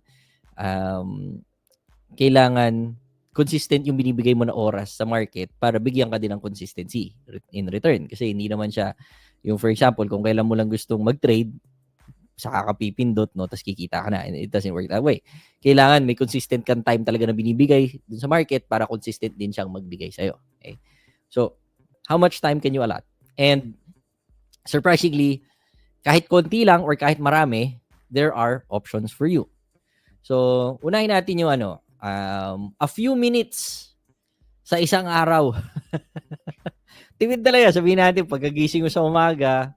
kailangan consistent yung binibigay mo na oras sa market para bigyan ka din ng consistency in return. Kasi hindi naman siya yung, for example, kung kailan mo lang gustong mag-trade, saka ka pipindot, no, tapos kikita ka na. It doesn't work that way. Kailangan may consistent kang time talaga na binibigay dun sa market para consistent din siyang magbigay sa'yo. Okay? So, how much time can you allot? And surprisingly, kahit konti lang or kahit marami, there are options for you. So, unahin natin yung a few minutes sa isang araw. Timid talaga. Sabihin natin, pagkagising mo sa umaga,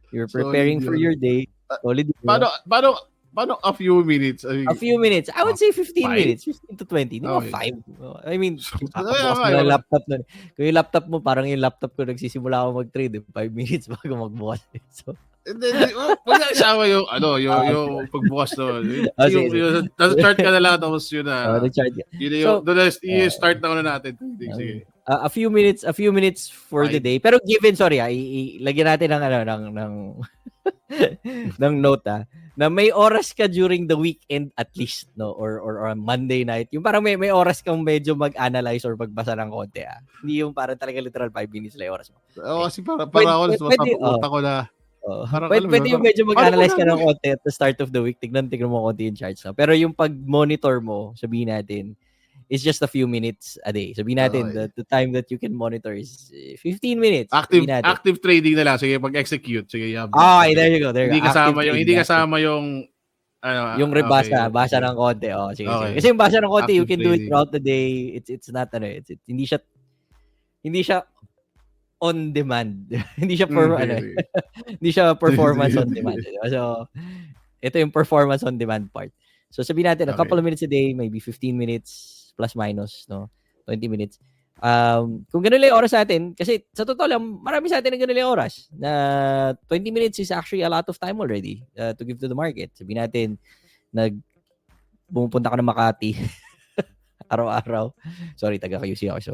you're preparing for your day. Solid. Paano a few minutes? A few minutes. I would say 15 minutes. 15 to 20. Di ba 5? I mean, kakabukas mo ng laptop nun. Kung yung laptop mo, parang yung laptop ko nagsisimula ako mag-trade. 5 minutes bago magbukas. So, Pag naisama yung pagbukas doon. Nasa-chart ka na lang tapos yun na. Yung start na natin. Sige. A few minutes for the day. Pero given, sorry, lagyan natin ng note na may oras ka during the weekend at least, no, or on Monday night. Yung parang may oras kang medyo mag-analyze or magbasa ng konti. Hindi yung parang talaga literal 5 minutes lang yung oras mo. Kasi para ako utak ko na pwede yung medyo mag-analyze ka ng konti at the start of the week. Tignan mo konti yung charts. No? Pero yung pag-monitor mo, sabihin natin, it's just a few minutes a day. Sabihin natin, the time that you can monitor is 15 minutes. Active trading na lang. Sige, pag-execute. Sige, okay, there you go. Hindi kasama yung yung rebasa, basa ng konti. Sige. Kasi yung basa ng konti, you can do it throughout the day. It's not, hindi siya on demand. Hindi siya hindi siya performance on demand. So, ito yung performance on demand part. So, sabihin natin, a couple of minutes a day, maybe 15 minutes plus minus, no? 20 minutes. Kung ganun lang yung oras natin, kasi sa totoo lang, marami sa atin na ganun lang yung oras, na 20 minutes is actually a lot of time already to give to the market. Sabihin natin, pumupunta ka ng Makati, araw-araw. Sorry, taga QC ako. So,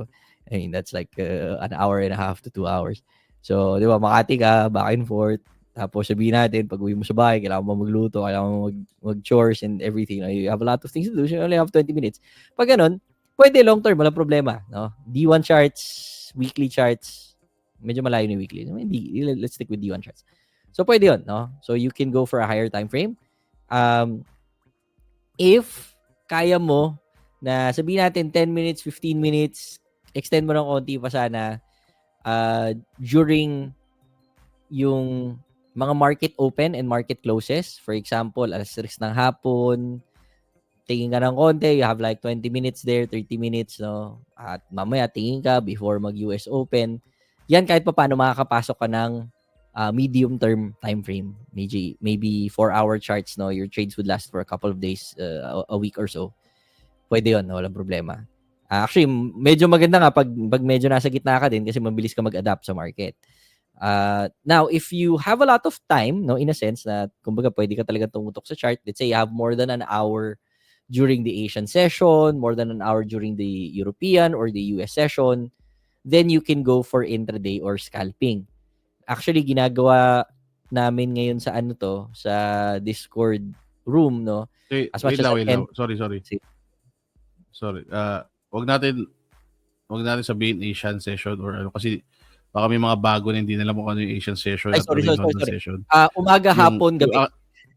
I mean, that's like an hour and a half to 2 hours. So, di ba, Makati ka, back and forth. Tapos sabihin natin, pag uwi mo sa bahay, kailangan mo magluto, kailangan mo mag-chores and everything. You have a lot of things to do, so you only have 20 minutes. Pag ganun, pwede long term, walang problema. No? D1 charts, weekly charts, medyo malayo ni weekly. Let's stick with D1 charts. So, pwede yun. No? So, you can go for a higher time frame. If kaya mo na sabihin natin 10 minutes, 15 minutes, extend mo ng konti pa sana during yung mga market open and market closes. For example, alas 3 ng hapon, tingin ka ng konti, you have like 20 minutes there, 30 minutes, no? At mamaya tingin ka before mag-US Open. Yan kahit pa paano makakapasok ka ng medium term time frame. Maybe 4-hour charts, no? Your trades would last for a couple of days, a week or so. Pwede yun, no? Walang problema. Actually, medyo maganda nga pag medyo nasa gitna ka din kasi mabilis ka mag-adapt sa market. Now, if you have a lot of time, no, in a sense na kumbaga pwede ka talaga tumutok sa chart. Let's say you have more than an hour during the Asian session, more than an hour during the European or the US session, then you can go for intraday or scalping. Actually, ginagawa namin ngayon sa sa Discord room, no? As much as Sorry. Sorry. Wag natin sabihin Asian session or ano kasi baka may mga bago na hindi nila mo ano yung Asian session at sorry. session. Umaga, hapon, gabi.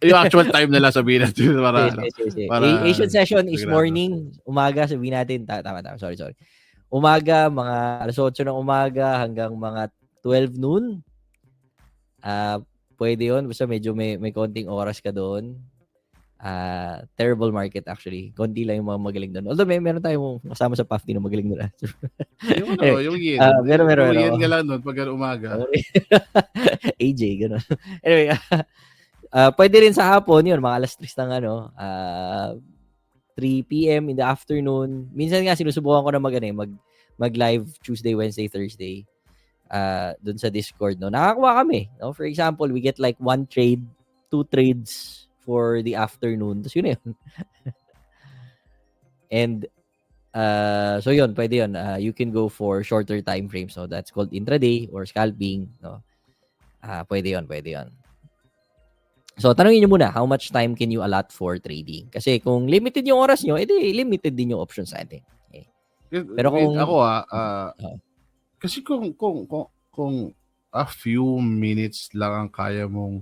Yung actual time nila sabihin natin para Asian session is morning, umaga, sabihin natin. Tama. Sorry. Umaga, mga alas 8 ng umaga hanggang mga 12 noon. Pwede yun. Basta medyo may konting oras ka doon. Terrible market actually. Konti lang yung mga magaling doon. Although meron tayong kasama sa PAFT na magaling doon. yung yen. Meron. Yen ka lang doon pag umaga. AJ, gano'n. Anyway, pwede rin sa hapon yun, mga alas 3 ng 3 p.m. in the afternoon. Minsan nga sinusubukan ko na mag-live Tuesday, Wednesday, Thursday. Doon sa Discord, no. Nakakuha kami, no. For example, we get like 1 trade, 2 trades for the afternoon. Tapos yun. And so yun, pwede yun. You can go for shorter time frames. So that's called intraday or scalping, no. Pwede yun. So, tanungin nyo muna, how much time can you allot for trading? Kasi kung limited yung oras nyo, edi limited din yung options natin. Okay. Pero kung ako kasi kung a few minutes lang ang kaya mong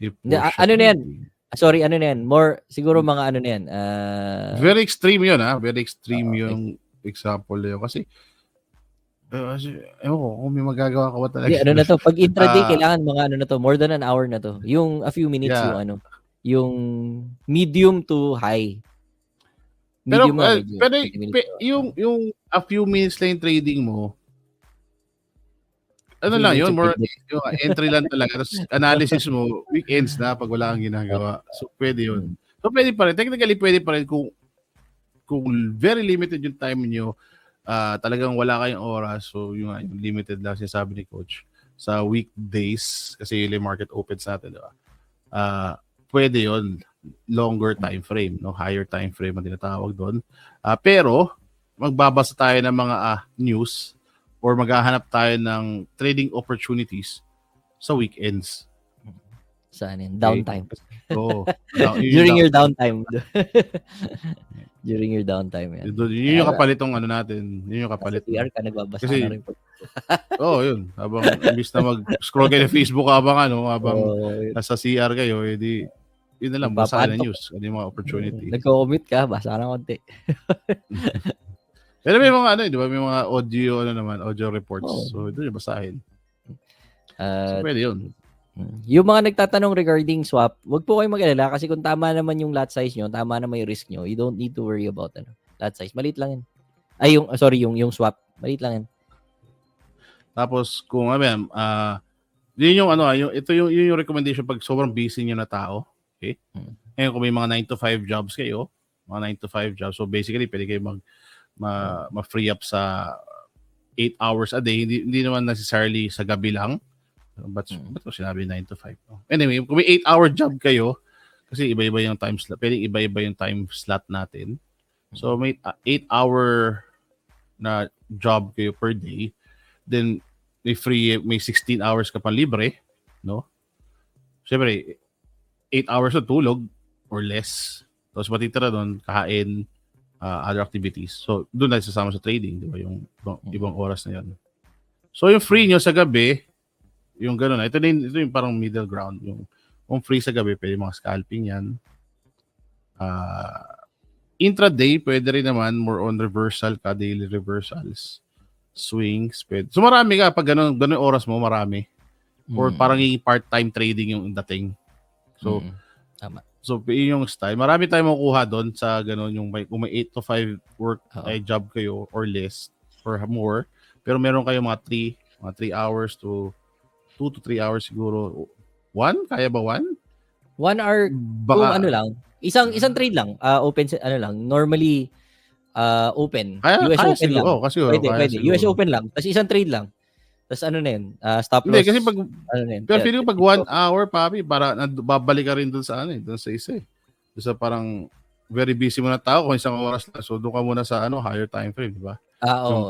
i-push. Ano na yan? Sorry, ano na yan? More, siguro mga ano na yan. Very extreme yun, Very extreme yung example yun. Kasi, kung may magagawa ka ba talaga. Ano na to? Pag intraday, kailangan mga ano na to, more than an hour na to. Yung a few minutes yung medium to high. Medium pero yung a few minutes lang yung trading mo, ano lang yun, more yung entry lang talaga. Tapos analysis mo, weekends na pag wala kang ginagawa. So, pwede yun. So, pwede pa rin. Technically, pwede pa rin kung very limited yung time nyo, talagang wala kayong oras. So, yung limited lang sinasabi ni Coach sa weekdays kasi yung market opens natin, diba? Pwede yun. Longer time frame, no? Higher time frame ang tinatawag doon. Pero, magbabasa tayo ng mga news or maghahanap tayo ng trading opportunities sa weekends. Saan yun? Downtime. So, during your downtime. During your downtime. Yan. Yun yung kapalitong ano natin. Yun yung kapalit. Sa PR ka, nagbabasa kasi, na rin. yun. Habang imbis na mag-scroll kayo ng Facebook habang nasa CR kayo, edi yun na lang, basa na news. Ano yung mga opportunity. Nagko-commit ka, basa na konti. Pero may mga di ba? May mga audio reports. So, doon yung basahin. So, pwede yun. Yung mga nagtatanong regarding swap, wag po kayong mag-alala kasi kung tama naman yung lot size nyo, tama naman yung risk nyo, you don't need to worry about lot size. Maliit lang yan. Ay, yung swap. Maliit lang yan. Tapos, kung yun yung yung recommendation pag sobrang busy nyo na tao. Okay? Ngayon, kung may mga 9 to 5 jobs kayo, mga 9 to 5 jobs, so basically, pwede kayo ma-free up sa 8 hours a day. Hindi naman necessarily sa gabi lang. Ba't ko sinabi 9 to 5? No? Anyway, kung may 8-hour job kayo, kasi iba-iba yung time slot. Pwede iba-iba yung time slot natin. So may 8-hour na job kayo per day, then may 16 hours ka pa libre, no? Siyempre, 8 hours na tulog or less. Tapos matitira doon, kain, other activities. So, doon na sasama sa trading, di ba? Yung ibang oras na yun. So, yung free nyo sa gabi, yung gano'n. Ito yung parang middle ground. Yung free sa gabi, pwede mga scalping yan. Intraday, pwede rin naman more on reversal ka, daily reversals, swings, pwede. So marami ka, pag ganun oras mo, marami. Or parang yung part-time trading yung dating. So, tama. So, yun yung style. Marami tayong makukuha doon sa ganun, kung may 8 to 5 work job kayo or less or more. Pero meron kayo mga 3 hours to 2 to 3 hours siguro. 1? Kaya ba 1? 1 hour, kung ano lang. Isang trade lang. Open, normally, open. US kaya Open siguro, lang. kasi Pwede. siguro. US Open lang. Tapos isang trade lang. Tapos ano na yun, stop loss. Hindi, kasi pag, ano na yun, pero feeling ko pag 1 hour, papi, para babalik ka rin doon sa doon sa isa eh. Doon sa parang very busy mo na tao kung isang oras na. So doon ka muna sa higher time frame, di ba? Oo.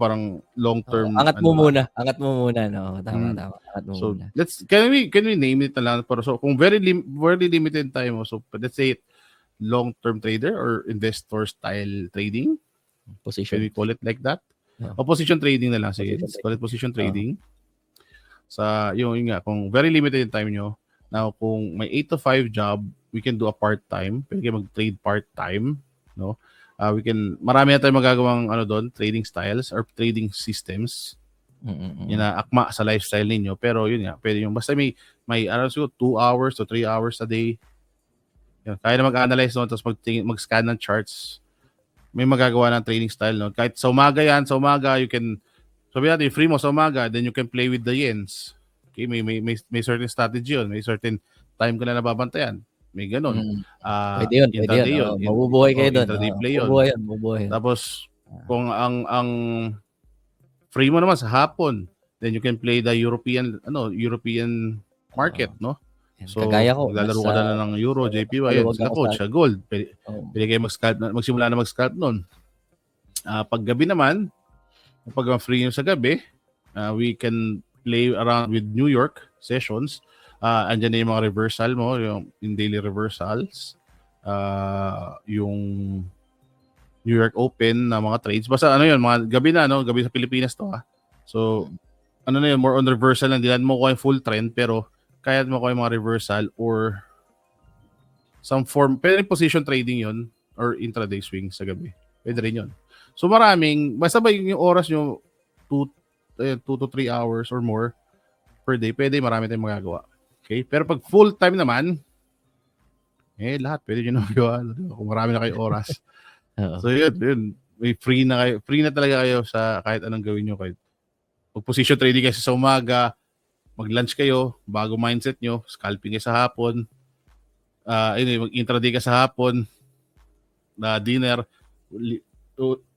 Parang long term. Angat mo muna, no. Tama. Angat mo so, muna. Can we name it na lang? Pero so kung very limited time mo, so let's say long-term trader or investor style trading. Position. Can we call it like that? Yeah. O position trading na lang. Sige, let's call it position trading. Sa yung nga, kung very limited time nyo, now kung may 8 to 5 job, we can do a part-time. Pwede kayo mag-trade part-time. No? Marami na tayong magagawang doon, trading styles or trading systems. Yun na akma sa lifestyle ninyo. Pero yun nga, pwede yung basta may 2 hours to 3 hours a day. Yun, kaya na mag-analyze noon, tapos mag-scan ng charts. May magagawa ng trading style noon. Kahit sa umaga you can, sabi natin, free mo sa umaga, then you can play with the yens. Okay, may certain strategy yun. May certain time ka na nababantayan. May ganun. Pwede yun. Mabubuhay kayo doon. Intraday play yun. Mabubuhay. Tapos, kung ang free mo naman sa hapon, then you can play the European market, no? So, kagaya ko. Maglalaro ka na ng Euro, JPY, sila coach, gold. Pwede kayo magsimula na mag-scalp nun. Pag gabi naman, pag free nyo sa gabi, we can play around with New York sessions. Andyan na yung mga reversal mo, yung daily reversals, yung New York Open na mga trades. Basta mga gabi na, gabi sa Pilipinas to So, more on reversal lang. Hindi mo ko yung full trend, pero kaya mo ko yung mga reversal or some form, pwede rin position trading yon or intraday swing sa gabi. Pwede rin yun. So basta ba yung oras nyo 2 to 3 hours or more per day, pwede, marami tayong magagawa. Okay? Pero pag full time naman, lahat pwede nyo magawa kung marami na kayo oras. So yun. May free na talaga kayo sa kahit anong gawin nyo. Kahit position trading kayo sa umaga, mag-lunch kayo, bago mindset nyo, scalping kayo sa hapon, mag-intraday ka sa hapon, dinner,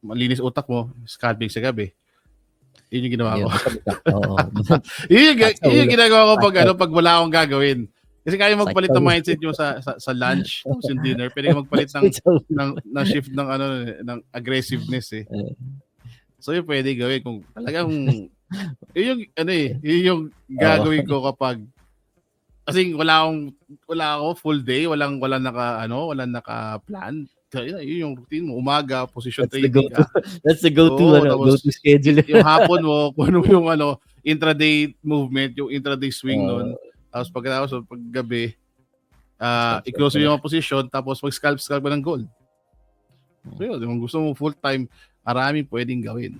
malinis utak mo, scalping sa gabi. Yun yung ginawa ko. Yun yung ginagawa ko pag wala akong gagawin. Kasi kaya magpalit ng mindset nyo sa lunch, tapos yung dinner, pwede magpalit ng shift ng aggressiveness eh. So yun pwede gawin kung talagang yun yung gagawin ko kapag kasi wala ako full day, walang naka-plan. Yun yung routine mo. Umaga, position trading ka. That's the go-to schedule. Yung hapon mo, kung ano yung intraday movement, yung intraday swing nun. Tapos pagkatapos, paggabi, i-close mo yung mga position, tapos mag-scalp ka ng gold. So yun, kung gusto mo full-time, maraming pwedeng gawin.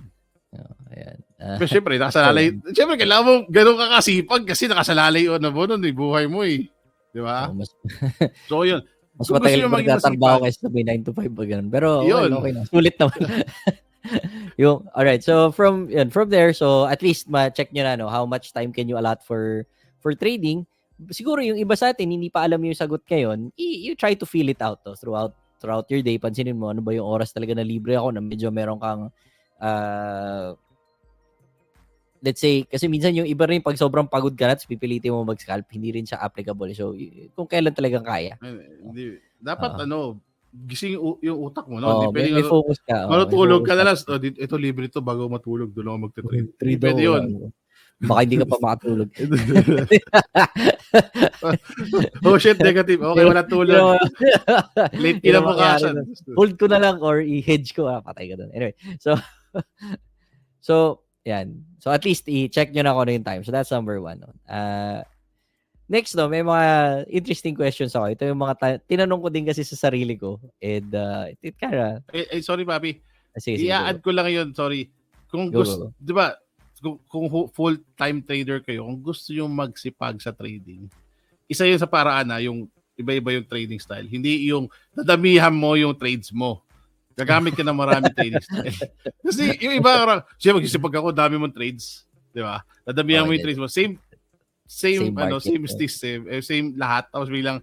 Ayan. Pero syempre, nakasalalay. Syempre, kailangan mo ganun ka kasipag kasi nakasalalay o na nun, buhay mo eh. Di ba? So yun. Mas matagal mo nagtatrabaho kaysa sabi 9 to 5 ba ganun. Pero okay na. Sulit naman. Alright, so from there, so at least ma-check nyo na how much time can you allot for trading. Siguro yung iba sa atin, hindi pa alam yung sagot ngayon, you try to feel it out throughout throughout your day, pansinin mo ano ba yung oras talaga na libre ako, na medyo meron kang let's say, kasi minsan yung iba rin pag sobrang pagod ka na tapos pipilitin mo mag-scalp, hindi rin siya applicable. So, kung kailan talagang kaya. Hindi. Dapat Oo. gising yung utak mo, no? Hindi Oo, may pwedeng focus ka. May matutulog focus ka na lang. Ito libre to bago matulog. Doon ako magte-trade. Hindi Trade pwede ako. yun. Baka hindi ka pa makatulog. Oh shit, negative. Okay, wala tulog. Late kinabukasan. Hold ko na lang or i-hedge ko. Patay ka doon. Anyway, so, yan. So, at least i-check nyo na kung ano yung time. So, that's number 1. No? Next, no, may mga interesting questions ako. Ito yung mga tinanong ko din kasi sa sarili ko. And it kinda... sorry, Papi. Sige, I-add ko lang yun. Sorry. Kung gusto, di ba, kung full-time trader kayo, kung gusto yung magsipag sa trading, isa yun sa paraan na yung iba-iba yung trading style. Hindi yung dadamihan mo yung trades mo. Gagamit ka ng maraming trading style. Kasi yung iba, siya magsisipag ako, dami mong trades. Di ba? Dadamihan mo yung trades mo. Same lahat. Tapos bilang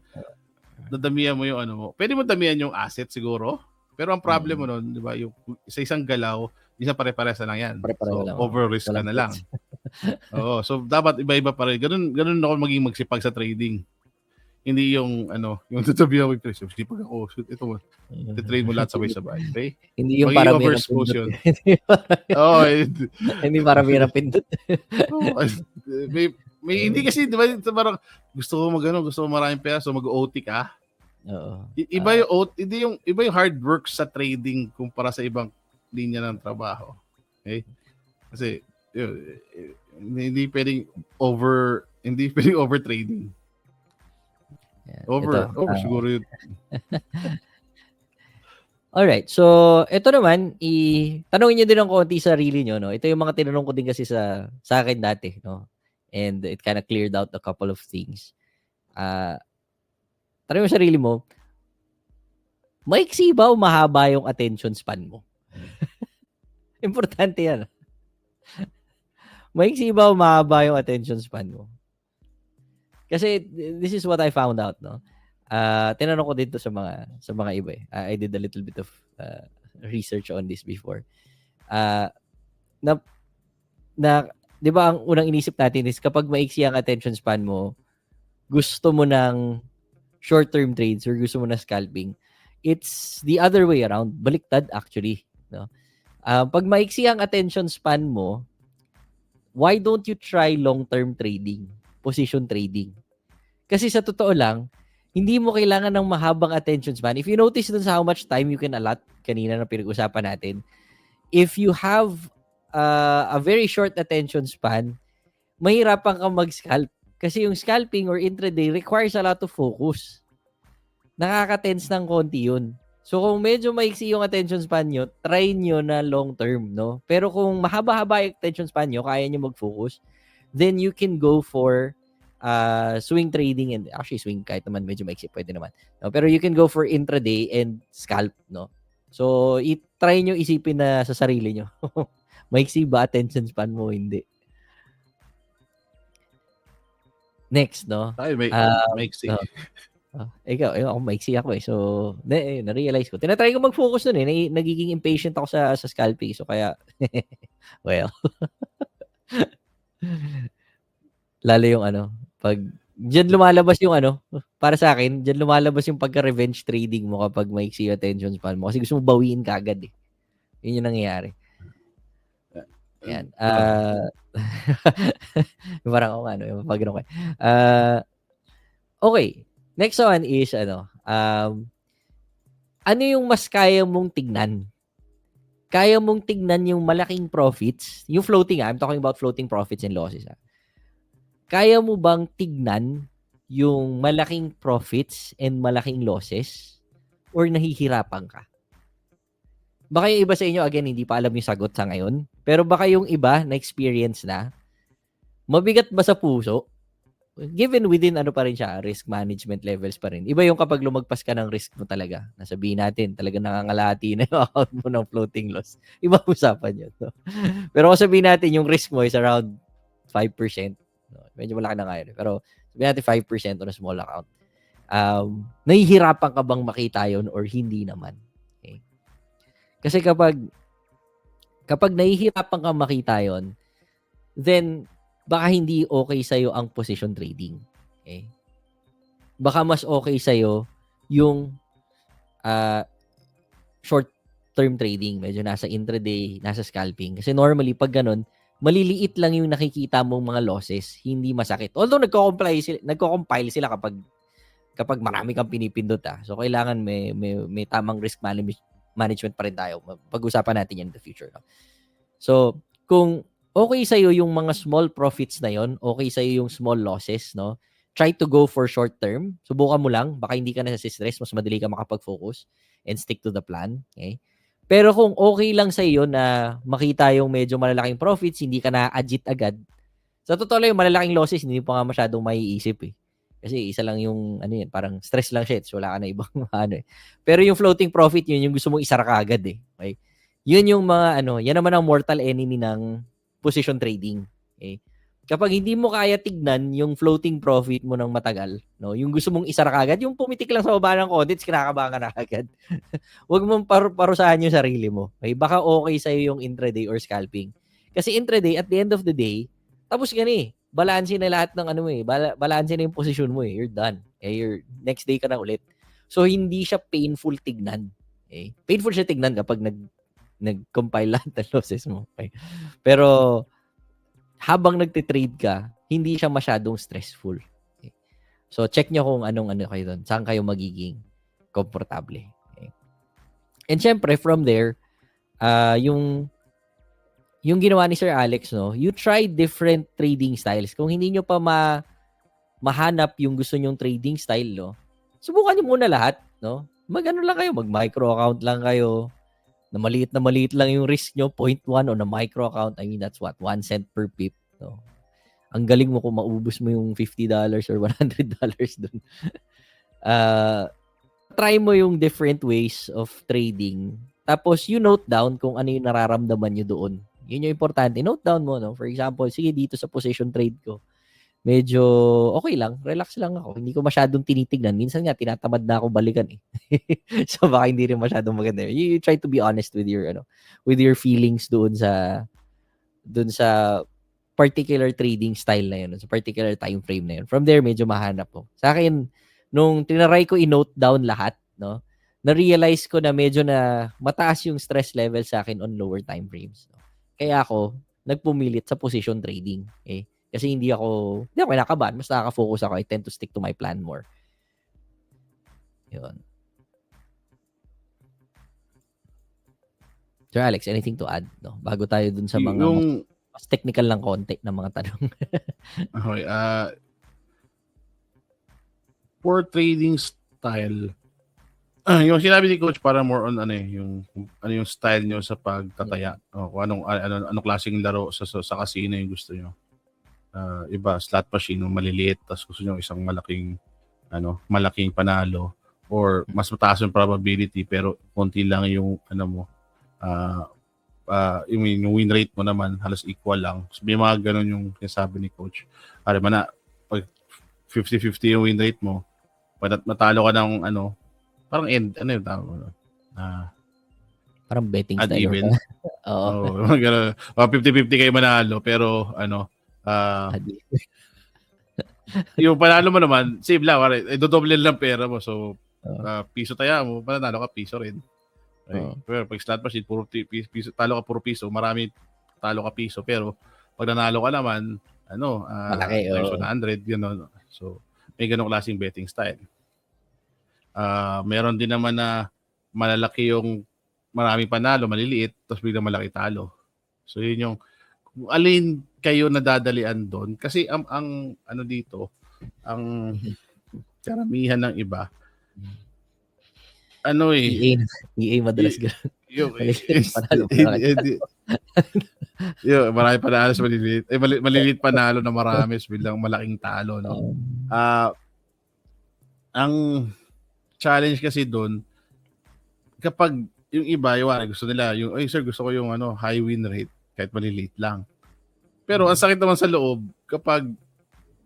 dadamihan mo yung ano mo. Pwede mo damihan yung asset siguro. Pero ang problem mo nun, di ba, yung sa isang galaw, isa pare-pares na lang yan. So, over-risk ka na lang. Oo. So, dapat iba-iba pa rin. Ganun ako maging magsipag sa trading. Hindi yung tatabihan mo yung presyo. Sipag ako. Ito mo. Trade mo lahat sabay-sabay. Okay? Hindi yung paramihan ng pindot. Hindi paramihan ng pindot. Hindi kasi, di ba, parang gusto ko maraming pera, so mag-OT ka. Oo. Iba yung hard work sa trading kumpara sa ibang linya ng trabaho. Okay? Kasi hindi pwedeng over trading. Over siguro yun. Alright. So, ito naman, tanongin niyo din ng konti sa sarili niyo, no? Ito yung mga tinanong ko din kasi sa akin dati, no? And it kind of cleared out a couple of things. Tanongin mo sarili mo, maiksi ba o mahaba yung attention span mo? Importante yan. Maiksi ba o mahaba yung attention span mo? Kasi this is what I found out, no? Tinanong ko dito sa mga iba eh. I did a little bit of research on this before. Na 'di ba ang unang inisip natin is kapag maiksi ang attention span mo, gusto mo ng short-term trades or gusto mo na scalping. It's the other way around. Baliktad actually, no? Pag maiksi ang attention span mo, why don't you try long-term trading? Position trading. Kasi sa totoo lang, hindi mo kailangan ng mahabang attention span. If you notice dun sa how much time you can allot, kanina na pinag-usapan natin, if you have a very short attention span, mahirapan kang mag-scalp. Kasi yung scalping or intraday requires a lot of focus. Nakaka-tense ng konti yun. So kung medyo maiksi yung attention span nyo, try nyo na long term, no? Pero kung mahaba-haba yung attention span nyo, kaya nyo mag-focus, then you can go for swing trading, and actually swing kahit naman medyo maiksi pwede naman, no? Pero you can go for intraday and scalp, no? So try nyo isipin na sa sarili nyo. Maiksi ba attention span mo? Hindi. Next, no? Ay, maiksi. Ikaw, ako maiksi ako eh. So, na-realize ko. Tinatry ko mag-focus dun eh. Nagiging impatient ako sa scalping. So, kaya, well, lalo yung pag, dyan lumalabas yung para sa akin, dyan lumalabas yung pagka-revenge trading mo kapag maiksi yung attention span mo. Kasi gusto mo bawiin ka agad eh. Yun yung nangyayari. Yan. Parang yung pag-gano'n kayo. Okay. Next one is, ano yung mas kaya mong tignan? Kaya mong tignan yung malaking profits? Yung floating, I'm talking about floating profits and losses. Kaya mo bang tignan yung malaking profits and malaking losses? Or nahihirapan ka? Baka yung iba sa inyo, again, hindi pa alam yung sagot sa ngayon. Pero baka yung iba na experience na, mabigat ba sa puso? Given within pa rin siya, risk management levels pa rin. Iba yung kapag lumagpas ka ng risk mo talaga. Nasabihin natin, talaga nangangalati na yung account mo ng floating loss. Iba usapan yun. No? Pero kung sabihin natin, yung risk mo is around 5%. No? Medyo malaki na nga yun. Pero sabihin natin 5% on a small account. nahihirapan ka bang makita yon or hindi naman? Okay? Kasi kapag nahihirapan ka makita yon, then baka hindi okay sa'yo ang position trading. Okay? Baka mas okay sa'yo yung short-term trading. Medyo nasa intraday, nasa scalping. Kasi normally, pag ganun, maliliit lang yung nakikita mong mga losses, hindi masakit. Although nagko-compile sila kapag marami kang pinipindot. So, kailangan may tamang risk management pa rin tayo. Pag-usapan natin yan in the future. No? So, kung okay sa'yo yung mga small profits na yon, okay sa'yo yung small losses, no? Try to go for short term. Subukan mo lang. Baka hindi ka na stress. Mas madali ka makapag-focus and stick to the plan. Okay? Pero kung okay lang sa'yo na makita yung medyo malalaking profits, hindi ka na-agit agad. Sa totoo lang, yung malalaking losses, hindi pa nga masyadong maiisip eh. Kasi isa lang yung, parang stress lang siya. So, wala ka na ibang eh. Pero yung floating profit, yun yung gusto mong isara ka agad eh. Okay? Yun yung mga, yan naman ang mortal enemy ng position trading. Okay? Kapag hindi mo kaya tignan yung floating profit mo ng matagal, no, yung gusto mong isara kagad, yung pumitik lang sa baba ng konti, kinakabahan ka na agad. Huwag mong parusahan yung sarili mo. Okay? Baka okay sa'yo yung intraday or scalping. Kasi intraday, at the end of the day, tapos gani, balansin na lahat ng balansin na yung position mo eh. You're done. Your next day ka na ulit. So, hindi siya painful tignan. Okay? Painful siya tignan kapag nag-compile lahat ng losses mo. Okay? Pero, habang nagtitrade ka, hindi siya masyadong stressful. Okay? So, check nyo kung anong kayo doon. Saan kayo magiging komportable. Okay? And syempre, from there, yung ginawa ni Sir Alex, no, you try different trading styles. Kung hindi nyo pa mahanap yung gusto nyong trading style, no, subukan nyo muna lahat. No? Mag-ano lang kayo, mag-micro account lang kayo, na maliit lang yung risk nyo, 0.1 on a micro account. I mean, that's what? 1 cent per pip. No? Ang galing mo kung maubos mo yung $50 or $100 dun. Try mo yung different ways of trading. Tapos, you note down kung ano yung nararamdaman nyo doon. Yun yung importante. Note down mo, no? For example, sige dito sa position trade ko, medyo okay lang, relax lang ako. Hindi ko masyadong tinitignan. Minsan nga, tinatamad na ako balikan eh. So, baka hindi rin masyadong maganda. You try to be honest with your feelings doon sa particular trading style na yun, sa particular time frame na yun. From there, medyo mahanap po. Sa akin, nung tinaray ko i-note down lahat, no, na-realize ko na medyo na mataas yung stress level sa akin on lower time frames. No? Kaya ako, nagpumilit sa position trading. Okay? Kasi hindi ako kinakabahan. Mas nakaka-focus ako. I tend to stick to my plan more. Yun. Sir Alex, anything to add? No? Bago tayo dun sa mga mas technical lang konti ng mga tanong. Okay. For trading style, yung sinabi ni Coach para more on yung style nyo sa pagtataya. Kung anong klaseng laro sa casino yung gusto nyo. Iba slot machine maliliit tapos gusto niyo isang malaking panalo or mas mataas yung probability pero konti lang yung yung win rate mo naman halos equal lang. So, may mga ganun yung sinasabi ni Coach. Pag 50-50 yung win rate mo, pag matalo ka ng parang yung tawag parang betting style even. Oo. 50-50 kayo manalo pero yung panalo mo naman, save lang. Dodoble lang pera mo. So, piso taya mo, panalo ka, piso rin. Okay? Pero pag slot machine, puro piso, talo ka puro piso, marami talo ka piso. Pero pag nanalo ka naman, malaki, times 100, gano'n. So, may ganong klaseng betting style. Meron din naman na malalaki yung maraming panalo, maliliit, tapos biglang malaki talo. So, yun yung kung alin kayo nadadalian doon kasi ang dito ang karamihan ng iba EA madalas gano'n. Yung marami panalo sa maliliit maliliit panalo na marami bilang malaking talo, no. Ang challenge kasi doon kapag yung iba gusto nila sir gusto ko yung high win rate kahit maliliit lang. Pero ang sakit naman sa loob kapag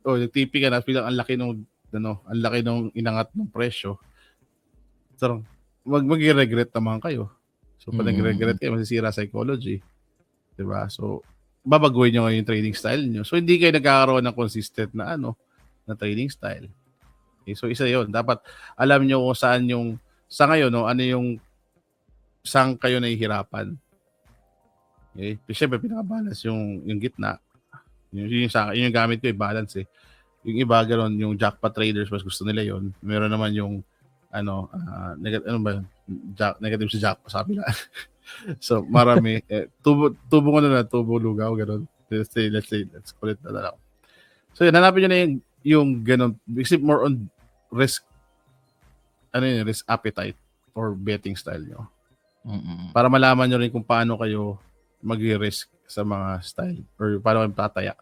nag-TP ka na bilang ang laki ng ang laki nung inangat ng presyo. So, mag-regret naman kayo. So, pag nag-regret kayo, masisira psychology. Diba? So, babaguhin nyo ngayon yung trading style nyo. So, hindi kayo nagkakaroon ng consistent na na trading style. Okay, so, isa yon. Dapat alam nyo kung saan sa ngayon, saan kayo nahihirapan. Okay? Siyempre, pinaka-balance yung gitna. Yung gamit ko, balance eh. Yung iba, gano'n, yung jackpot traders, mas gusto nila yon. Meron naman yung, negative sa jackpot, sabi na. So, marami. Tubo ko na tubo lugaw, gano'n. Let's call it na lang. So, yun, hanapin nyo na yung gano'n. Kasi more on risk, risk appetite or betting style nyo. Para malaman nyo rin kung paano kayo mag-risk sa mga style or paano kayo tataya.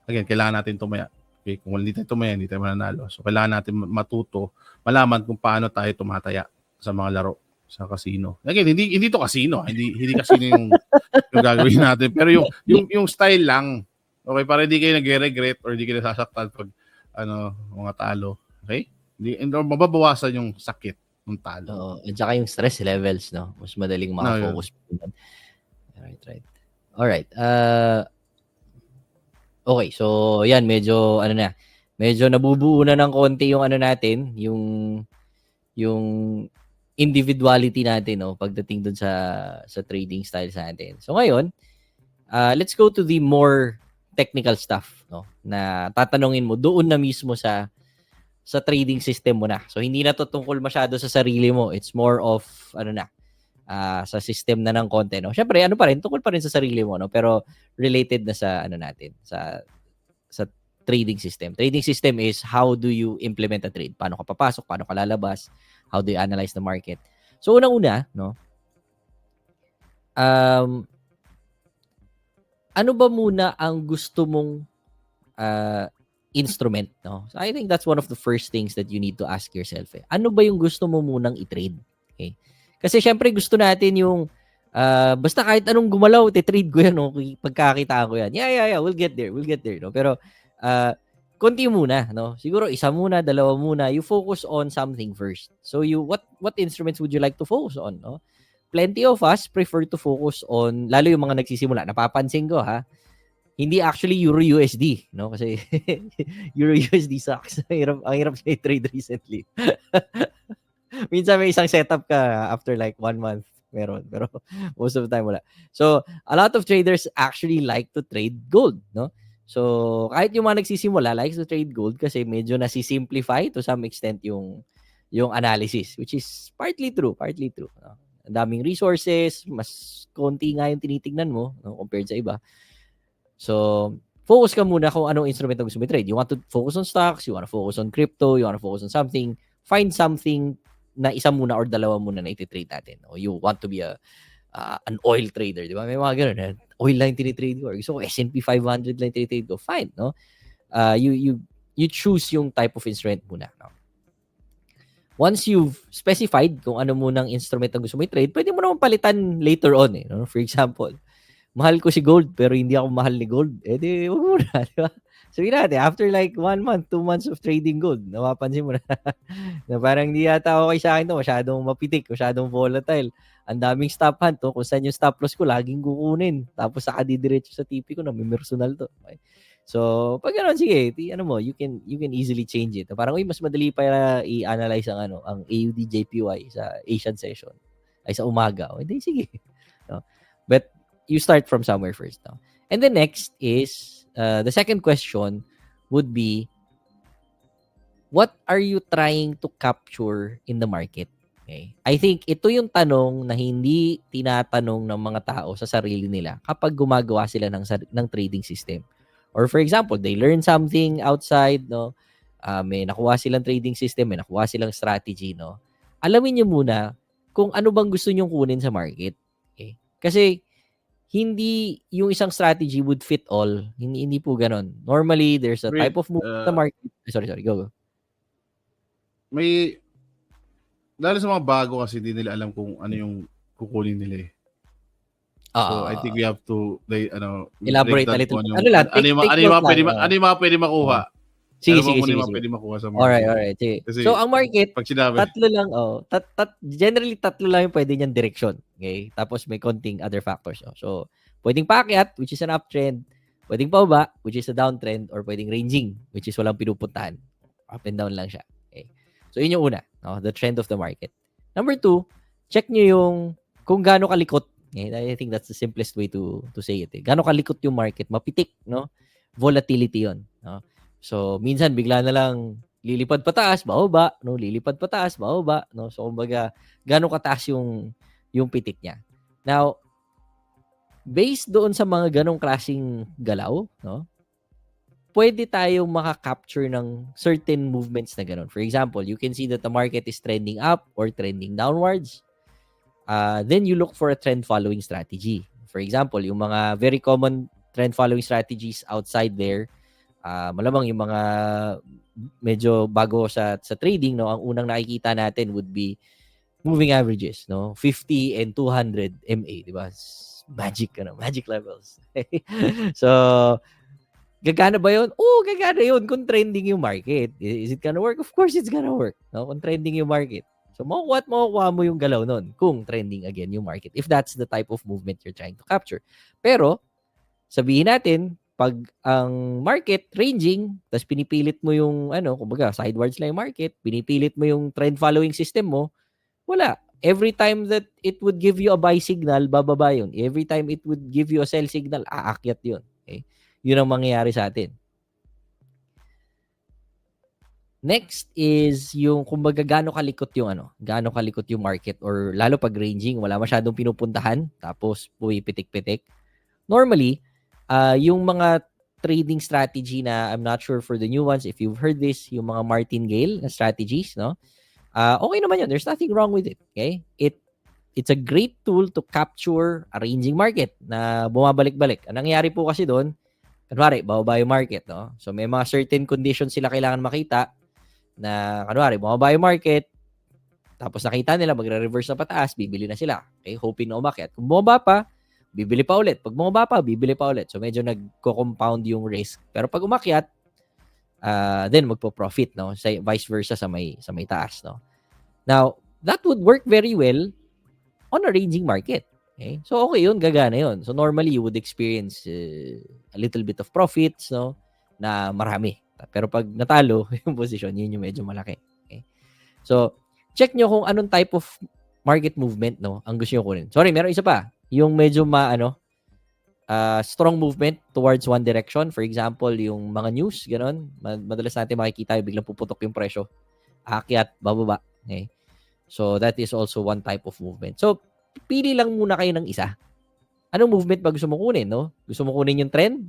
Again, kailangan natin tumaya. Okay? Kung hindi tayo tumaya, hindi tayo mananalo. So, kailangan natin matuto, malaman kung paano tayo tumataya sa mga laro sa casino. Again, hindi to casino. Hindi casino yung gagawin natin. Pero yung style lang. Okay? Para hindi kayo nag-regret or hindi kayo nasasaktan pag mga talo. Okay? Mababawasan yung sakit ng talo. Oo. At saka yung stress levels, no? Mas madaling makafocus. Right. Alright. Okay, so yan, medyo nabubuo na ng konti yung natin, yung individuality natin, no, pagdating dun sa trading styles natin. So ngayon, let's go to the more technical stuff, no, na tatanungin mo doon na mismo sa trading system mo na. So hindi na to tungkol masyado sa sarili mo. It's more of sa system na ng konti, no. Syempre, tungkol pa rin sa sarili mo, no, pero related na sa natin, sa trading system. Trading system is how do you implement a trade? Paano ka papasok, paano ka lalabas, how do you analyze the market? So unang-una, no, ano ba muna ang gusto mong instrument, no? So I think that's one of the first things that you need to ask yourself. Ano ba yung gusto mo munang i-trade? Okay? Kasi syempre gusto natin yung basta kahit anong gumalaw, trade ko yan, no? Pagkakita ko yan. Yeah, we'll get there, no? Pero konti muna, no? Siguro isa muna, dalawa muna. You focus on something first. So what instruments would you like to focus on, no? Plenty of us prefer to focus on, lalo yung mga nagsisimula, napapansin ko hindi actually Euro USD, no? Kasi Euro USD sucks. Ang hirap siya i-trade recently. Minsan may isang setup ka after like 1 month meron, pero most of the time wala. So, a lot of traders actually like to trade gold, no? So, kahit yung mga nagsisimula likes to trade gold kasi medyo nasi-simplify to some extent yung analysis, which is partly true, no? Ang daming resources, mas konti nga yung tinitingnan mo, no, compared sa iba. So, focus ka muna kung anong instrument ang gusto mo i-trade. You want to focus on stocks, you want to focus on crypto, you want to focus on something, find something na isa muna or dalawa muna na iti-trade natin. O you want to be an oil trader, di ba? May mga ganun. Oil lang tinitrade ko. Or gusto ko S&P 500 lang tinitrade ko. Fine, no? You choose yung type of instrument muna, no? Once you've specified kung ano munang instrument ang gusto mo i-trade, pwede mo naman palitan later on, no? For example, mahal ko si gold pero hindi ako mahal ni gold. Di, wag muna, di ba? Sabihin natin, after like 1 month, 2 months of trading gold, napapansin mo na parang hindi yata okay sa akin to, masyadong mapitik, masyadong volatile. Ang daming stop hunt to, kung saan yung stop loss ko, laging kukunin. Tapos saka didiretso sa TP ko na may personal to. Okay? So, pag gano'n, sige, you can easily change it. Parang, mas madali pa i-analyze ang AUD JPY sa Asian session, ay sa umaga. O, hindi, sige. No? But, you start from somewhere first. No? And the next is, the second question would be, what are you trying to capture in the market? Okay. I think ito yung tanong na hindi tinatanong ng mga tao sa sarili nila kapag gumagawa sila ng trading system. Or for example, they learn something outside, no? May nakuha silang trading system, may nakuha silang strategy, no? Alamin niyo muna kung ano bang gusto niyo kunin sa market. Okay? Kasi hindi yung isang strategy would fit all. Hindi po ganon. Normally, there's a type of move sa market. Sorry, go. May, lalo sa mga bago kasi hindi nila alam kung ano yung kukunin nila eh. So, I think we have to, elaborate a little. Ano yung mga pwede makuha. Sige, Ano ba sige, muna sige, yung mga sige. pwede makuha sa Alright, market? alright. Sige. Kasi So, ang market, pag sinabi, tatlo lang, generally, tatlo lang yung pwede niyang direksyon. Okay? Tapos may konting other factors. No? So, pwedeng paakyat, which is an uptrend. Pwedeng pababa, which is a downtrend. Or pwedeng ranging, which is walang pinupuntahan. Up and down lang siya. Okay? So, yun yung una. No? The trend of the market. Number 2, check nyo yung kung gaano kalikot. Okay? I think that's the simplest way to say it. Gaano kalikot yung market. Mapitik, no? Volatility yun. No? So, minsan bigla na lang lilipad pataas, bababa, no? Lilipad pataas, bababa, no? So, kumbaga, gaano kataas yung pitik niya. Now, based doon sa mga ganong klaseng galaw, no? Pwede tayong maka-capture ng certain movements na ganon. For example, you can see that the market is trending up or trending downwards. Then you look for a trend following strategy. For example, yung mga very common trend following strategies outside there, malamang yung mga medyo bago sa trading, no, ang unang nakikita natin would be moving averages, no, 50 and 200 MA, di ba? Magic levels. So, gagana ba yun? Oo, gagana yun kung trending yung market. Is it gonna work? Of course, it's gonna work. No? Kung trending yung market. So, makukuha mo yung galaw nun kung trending again yung market. If that's the type of movement you're trying to capture. Pero, sabihin natin, pag ang market ranging, tapos pinipilit mo yung, kumbaga, sidewards lang yung market, pinipilit mo yung trend following system mo, wala. Every time that it would give you a buy signal, bababa yun. Every time it would give you a sell signal, aakyat yun. Okay? Yun ang mangyayari sa atin. Next is yung kumbaga gaano kalikot yung market or lalo pag ranging, wala masyadong pinupuntahan tapos pumipitik-pitik. Normally, yung mga trading strategy na I'm not sure for the new ones if you've heard this, yung mga martingale na strategies, no? Okay naman yun. There's nothing wrong with it. Okay? It's a great tool to capture a ranging market na bumabalik-balik. Ang nangyayari po kasi doon, kunwari, bababa yung market, no? So, may mga certain conditions sila kailangan makita na, kunwari, bumaba yung market, tapos nakita nila, magre-reverse na pataas, bibili na sila. Okay? Hoping na umakyat. Kung bumaba pa, bibili pa ulit. Pag bumaba pa, bibili pa ulit. So, medyo nagko-compound yung risk. Pero pag umakyat, then magpo-profit, no? Vice versa sa may taas, no? Now, that would work very well on a ranging market. Okay? So, okay yun, gagana yun. So, normally, you would experience a little bit of profits, no? Na marami. Pero pag natalo, yung position, yun yung medyo malaki. Okay? So, check nyo kung anong type of market movement, no? Ang gusto nyo kunin. Sorry, meron isa pa. Yung medyo strong movement towards one direction. For example, yung mga news, gano'n. Madalas natin makikita, biglang puputok yung presyo. Aakyat, bababa. Okay? So, that is also one type of movement. So, pili lang muna kayo ng isa. Anong movement ba gusto mo kunin, no? Gusto mo kunin yung trend?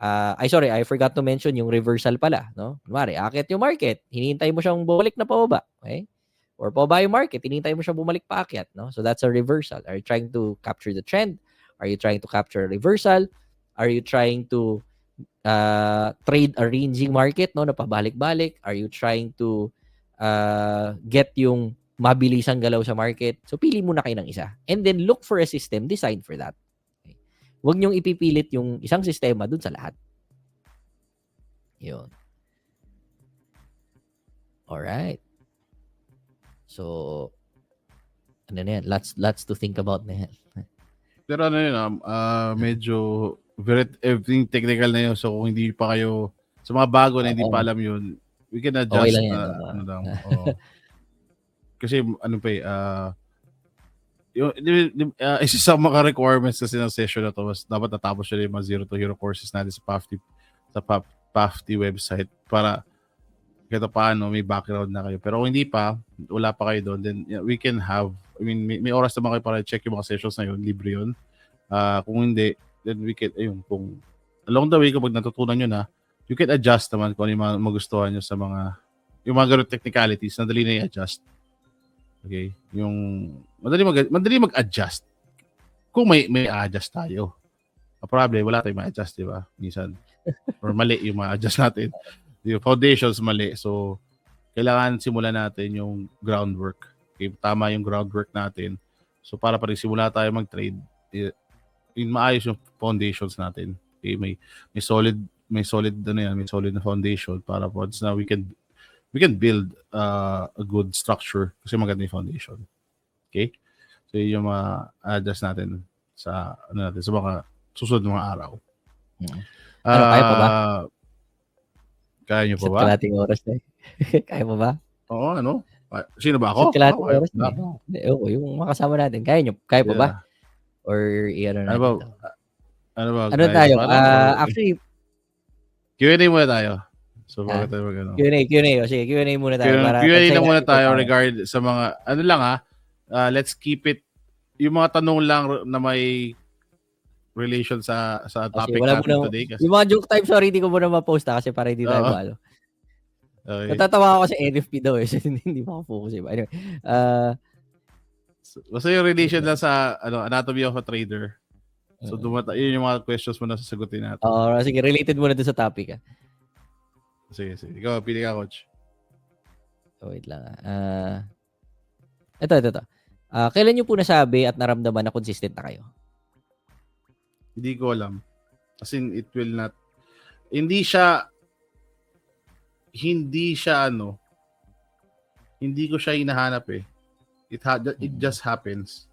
I forgot to mention yung reversal pala, no? Kunwari, aakyat yung market, hinihintay mo siyang bumalik na pababa, okay? Or pababa yung market, hinihintay mo siyang bumalik paakyat, no? So, that's a reversal. Are you trying to capture the trend? Are you trying to capture a reversal? Are you trying to trade a ranging market, no? Na pabalik-balik? Are you trying to get yung mabilisang galaw sa market? So, pili muna kayo ng isa. And then, look for a system designed for that. Okay. Huwag niyong ipipilit yung isang sistema dun sa lahat. Yun. Alright. So, ano na yan? Lots to think about na yan. Pero ano yun, medyo everything technical na yun. So, kung hindi pa kayo, sa mga bago na hindi pa alam yun, we can adjust okay lang yan. Kasi ano pa isa sa mga requirements kasi ng session na to was dapat natapos yun yung mga Zero to Hero courses natin sa PAFTY website para kahit paano may background na kayo. Pero kung hindi pa, wala pa kayo doon, then we can have, may oras naman kayo para check yung mga sessions na yun, libre yun. Kung hindi, then we can, kung along the way, kapag natutunan nyo na, you can adjust naman kung ano yung mga magustuhan nyo sa yung mga ganun technicalities, nadali na i-adjust. Okay? Yung madali mag-adjust. Kung may adjust tayo. Probably, wala tayong ma-adjust, di ba? Minsan. Or mali yung ma-adjust natin. Yung foundations mali. So, kailangan simulan natin yung groundwork. Okay? Tama yung groundwork natin. So, para pa rin simula tayo mag-trade, maayos yung foundations natin. Okay? May solid may solid na foundation para once na we can build a good structure kasi maganda yung foundation. Okay? So yun yung ma-adjust natin sa sa mga susunod mga araw. Ano, kaya pa ba? Kaya nyo pa Isa't ba? kalating oras na eh. Kaya pa ba? Oo, ano? Sino ba ako? Isa't kalating oras Wala na pa. yung makasama natin. Kaya pa ba? Or i-ano natin to? Ano ba? Ano tayo? Actually, Q&A muna tayo. So, bakit tayo mag-ano? Q&A. O, sige, Q&A muna tayo. Q&A na muna tayo regard sa mga, let's keep it, yung mga tanong lang na may relation sa topic natin today. Kasi, yung mga joke type, sorry, hindi ko muna ma-post kasi para hindi tayo maalo. Okay. Natatawa ako sa NFP daw eh. So, hindi makafocus eh. Anyway, basta yung relation lang sa anatomy of a trader. So, yun yung mga questions mo na sasagutin natin. Oo, sige, related muna doon sa topic. Sige. Ikaw, pili ka, coach. Wait lang. Ito. Kailan nyo po nasabi at naramdaman na consistent na kayo? Hindi ko alam. As in, it will not, hindi siya hindi ko siya hinahanap eh. It just happens.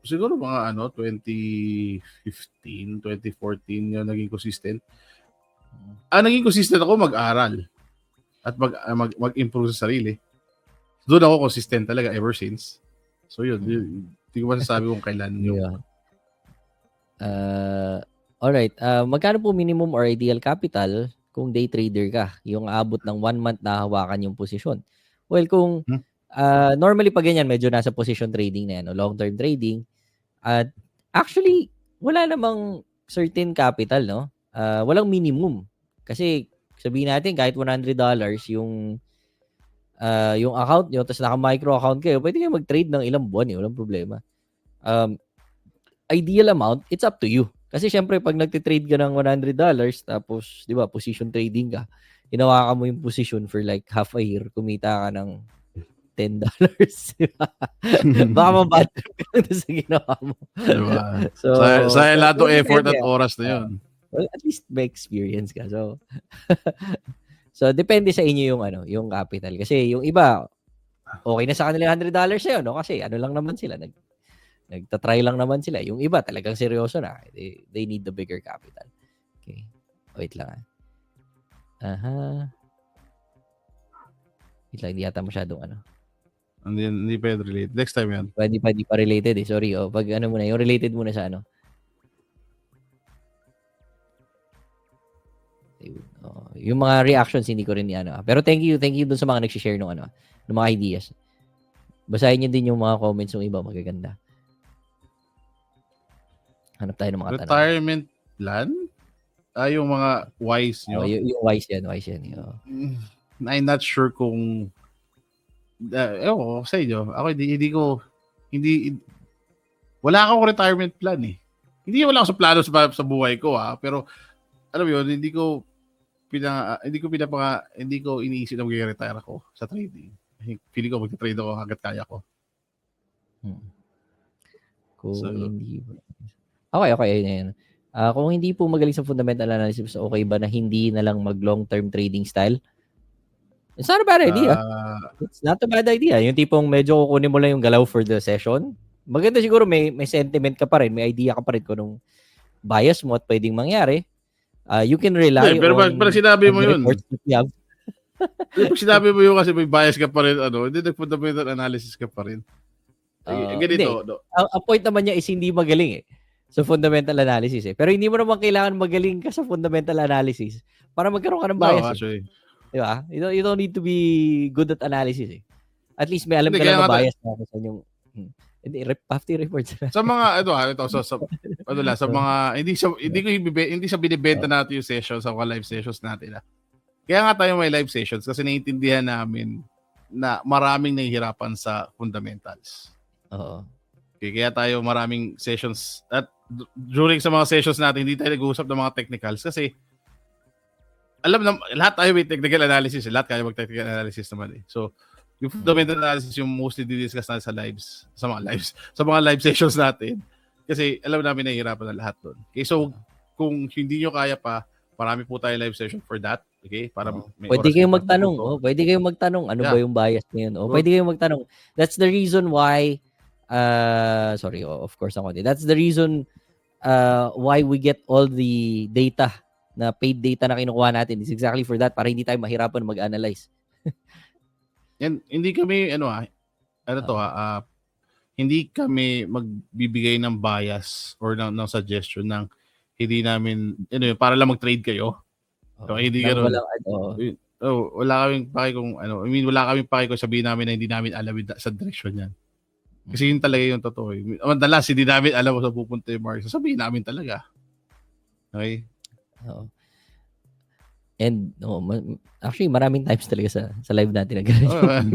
Siguro mga 2015, 2014 yung naging consistent. Naging consistent ako mag-aral at mag-improve sa sarili. Doon ako consistent talaga ever since. So yun, hindi ko masasabi kung kailan yung alright. Magkano po minimum or ideal capital kung day trader ka? Yung abot ng 1 month na hawakan yung posisyon. Well, kung normally pag ganyan, medyo nasa position trading na yan, long-term trading. At actually, wala namang certain capital, no? Walang minimum. Kasi sabihin natin, kahit $100 yung account nyo, tapos naka-micro account kayo, pwede kayo mag-trade ng ilang buwan, walang problema. Ideal amount, it's up to you. Kasi syempre, pag nagtitrade ka ng $100, tapos, di ba, position trading ka, hinawakan mo yung position for like half a year, kumita ka ng $10. Baka mabad ka sa ginawa mo. Diba? So, sayang lahat ng effort at oras na yun. Well, at least may experience ka. So, so depende sa inyo yung capital. Kasi yung iba, okay na sa kanila $100 na yun, no? Kasi lang naman sila, nagtatry lang naman sila. Yung iba talagang seryoso na. They need the bigger capital. Okay. Wait lang. Wait lang, hindi yata masyadong Hindi pa relate. Next time yan. Hindi pa related eh. Sorry. Pag muna, yung related muna sa yung mga reactions hindi ko rin pero thank you dun sa mga nag-share ng mga ideas. Basahin niyo din yung mga comments ng iba, magaganda. Hanap tayo ng mga retirement plan? Yung mga wise nyo? Yung wise yan. I'm not sure kung sa inyo. Ako wala akong retirement plan eh. Hindi wala ako sa plano sa buhay ko pero alam mo yun, hindi ko iniisip na mag-retire ako sa trading. Feeling ko mag-trade ako hanggat kaya ko. Hindi ba? Okay. Ayan. Kung hindi po magaling sa fundamental analysis, okay ba na hindi na lang mag long-term trading style? It's not a bad idea. It's not a bad idea. Yung tipong medyo kukunin mo lang yung galaw for the session. Maganda siguro may sentiment ka pa rin, may idea ka pa rin kung anong bias mo at pwedeng mangyari. You can rely pero on... Pero sinabi mo yun. Pag sinabi mo yun kasi may bias ka pa rin, hindi nag-fundamental analysis ka pa rin. Ganito. Ang point naman niya is hindi magaling sa fundamental analysis Pero hindi mo naman kailangan magaling ka sa fundamental analysis para magkaroon ka ng bias. No, actually. Diba? You don't need to be good at analysis At least may alam ka lang na bias na sa yung Pafty reports. Sa mga sa mga hindi siya binibenta natin yung sessions sa mga live sessions natin. Kaya nga tayo may live sessions kasi naiintindihan namin na maraming nahihirapan sa fundamentals. Oo. Okay, kaya tayo maraming sessions at during sa mga sessions natin hindi tayo nag-uusap ng mga technicals kasi alam na lahat tayo may technical analysis, lahat kaya mag-technical analysis naman So yung fundamental analysis yung mostly didiscuss natin sa mga live sessions natin kasi alam namin nahihirapan na lahat doon. Okay, so kung hindi nyo kaya pa, marami po tayo live session for that. Okay? Para may Pwede oras kayong kayo magtanong. matututo. Pwede kayong magtanong. Ano ba Yeah. yung bias ngayon? Good. Pwede kayong magtanong. That's the reason why, of course ako din. That's the reason why we get all the data na paid data na kinukuha natin. It's exactly for that, para hindi tayo mahirapan mag-analyze. And hindi kami, hindi kami magbibigay ng bias or ng suggestion ng hindi namin, para lang mag-trade kayo. So, hindi ganoon. Wala kaming pake kung wala kaming pake kung sabihin namin na hindi namin alam sa direksyon yan. Kasi yun talaga yung totoo. Madalas, hindi namin alam kung saan pupunta yung market. Sabihin namin talaga. Okay? Oo. And actually maraming times talaga sa live natin na gano'n.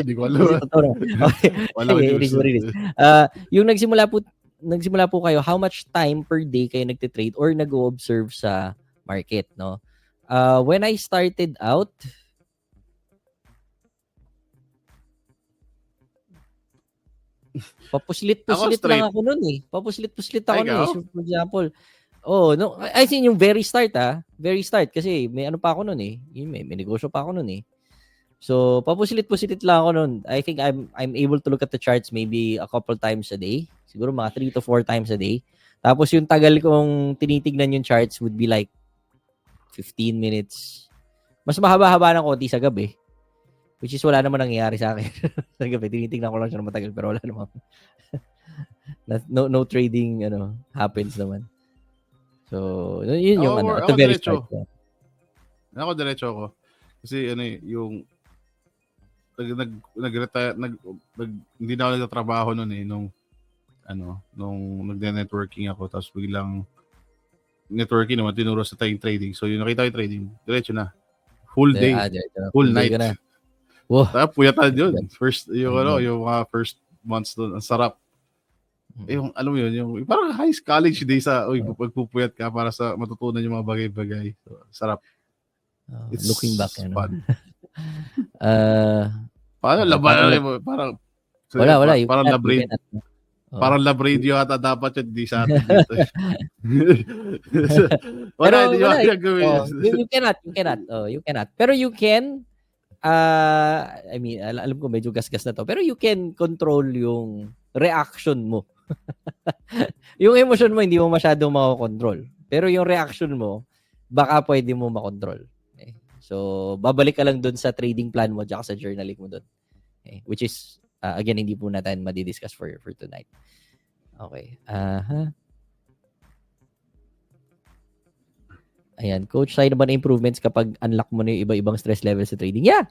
Hindi ko alam. Yung nagsimula po kayo, how much time per day kayo nagte-trade or nag-o-observe sa market, no? When I started out, papuslit-puslit lang ako noon eh. Papuslit-puslit ako noon eh. So, for example, I think yung very start kasi may ano pa ako noon eh. May negosyo pa ako noon eh. So, papuslit-puslit lang ako noon. I think I'm able to look at the charts maybe a couple times a day. Siguro mga 3 to 4 times a day. Tapos yung tagal kong tinitignan yung charts would be like 15 minutes. Mas mahaba-haba ng konti sa gabi. Which is wala naman nangyayari sa akin. Sa gabi, tinitignan ko lang siya ng matagal pero wala naman. no trading happens naman. So, yun yung at the very start. Ako diretso ako. Kasi yung nag-retire, hindi na ako nagtatrabaho noon eh, nung nagde-networking ako, tapos biglang networking naman, tinuro sa trading. So, yung nakita ko yung trading, diretso na. Full day. Full night. Wow. Tapos puyatan yun. Yung mga first months doon, ang sarap. Yung alam mo yun, yung parang high college days pagpupuyat ka para sa matutunan yung mga bagay-bagay. So, sarap. It's looking back, fun. Paano laban? Parang wala. Parang labrade. Parang labrade yung ata dapat yun, di sa atin dito. Wala, hindi yung gagawin. You cannot. You cannot. Pero you can, I mean, alam ko medyo gasgas na to, pero you can control yung reaction mo. Yung emotion mo, hindi mo masyadong makakontrol. Pero yung reaction mo, baka pwede mo makontrol. Okay? So, babalik ka lang dun sa trading plan mo tsaka sa journaling mo dun. Okay? Which is, again, hindi po natin madidiscuss for tonight. Okay. Ayan. Coach, tayo naman improvements kapag unlock mo na yung iba-ibang stress level sa trading. Yeah.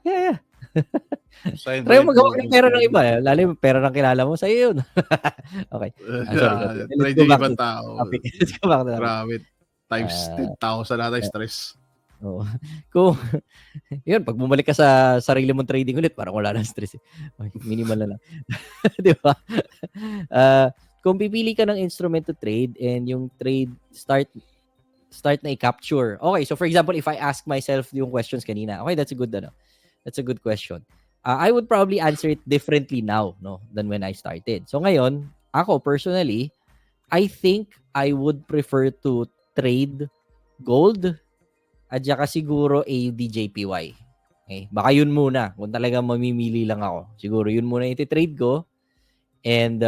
Try mo maghawak ng pera ng iba. Lalo yung pera ng kilala mo, sa'yo yun. Okay. Sorry. Let's go back to tao. Let's go back to grabe. Times 10,000 natin stress. Oo. Kung, yun, pag bumalik ka sa sarili mong trading ulit, parang wala na stress. Minimal na lang. Di ba? Kung pipili ka ng instrument to trade and yung trade start na i-capture. Okay, so for example, if I ask myself yung questions kanina, okay, that's a good question. I would probably answer it differently now, than when I started. So ngayon, ako personally, I think I would prefer to trade gold at saka siguro AUD-JPY. Okay, baka yun muna. Kung talagang mamimili lang ako, siguro yun muna yung iti-trade ko. And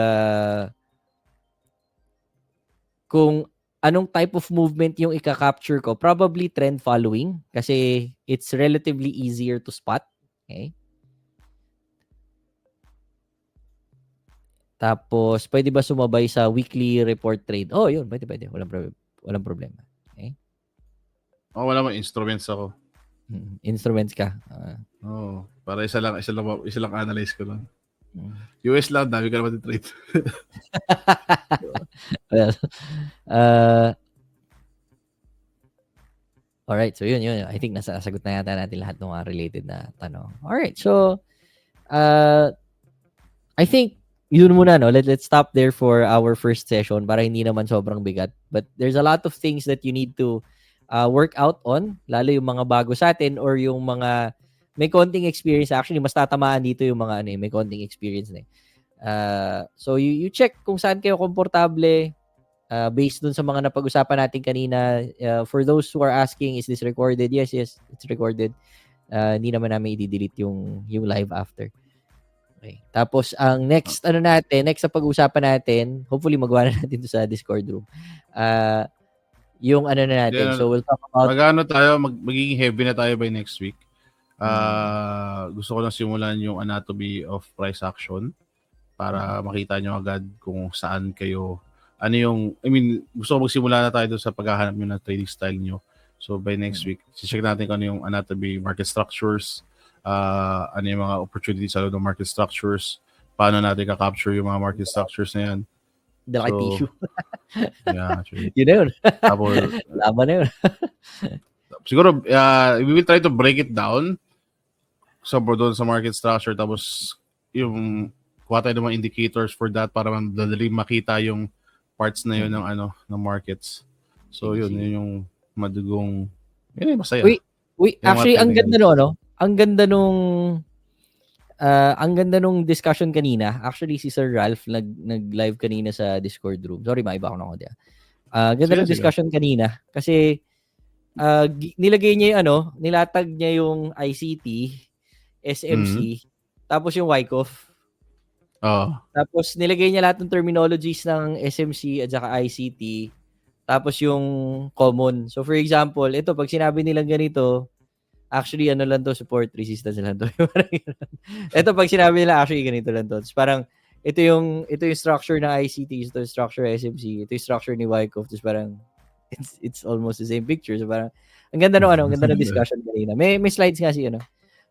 kung anong type of movement yung ika-capture ko, probably trend following kasi it's relatively easier to spot. Okay? Tapos, pwede ba sumabay sa weekly report trade? Oh, yun. Pwede. Walang problema. Okay? Wala mo instruments ako. Instruments ka. Para isa lang analyze ko lang. US lang, dami ka naman trade. Well, alright, so yun. I think nasasagot na yata natin lahat ng mga related na tanong. Alright, so I think yun muna, let's stop there for our first session para hindi naman sobrang bigat. But there's a lot of things that you need to work out on, lalo yung mga bago sa atin or yung mga may konting experience. Actually, mas tatamaan dito yung mga may konting experience na. So you check kung saan kayo komportable. based dun sa mga napag-usapan natin kanina, for those who are asking, is this recorded? Yes, it's recorded. Hindi naman namin i-delete yung live after. Okay. Tapos ang next na pag-uusapan natin, hopefully magawa na natin to sa Discord room. Yung na natin. So we'll talk about magiging heavy na tayo by next week. Gusto ko lang simulan yung anatomy of price action para makita nyo agad kung saan kayo, gusto ko magsimula na tayo doon sa paghahanap nyo ng trading style nyo. So by next week, check natin kung ano yung anatomy, market structures, ano yung mga opportunities sa loob ng market structures, paano natin ka-capture yung mga market structures na yan. Dala kay tissue. Yeah, actually. Yun na yun. Tapos, laban na yun. Siguro, we will try to break it down doon sa market structure, tapos yung kuha tayo ng mga indicators for that para madali makita yung parts na yun ng markets. So yun yung madugong, yun yung masaya. Wait, actually ang ganda no? Ang ganda nung discussion kanina. Actually si Sir Ralph nag-live kanina sa Discord room. Sorry, maiba ako ng audio. Ganda ng discussion kanina kasi nilagay niya yung nilatag niya yung ICT, SMC, tapos yung Wyckoff. Tapos nilagay niya lahat ng terminologies ng SMC at saka ICT, tapos yung common. So for example, ito pag sinabi nilang ganito, actually lang to, support resistance lang to. Ito pag sinabi nila actually ganito lang to. Tapos parang ito yung structure ng ICT, ito yung structure ng SMC, ito yung structure ni Wyckoff. Tapos parang it's almost the same picture. So parang ang ganda ang ganda ng discussion kanina. May slides nga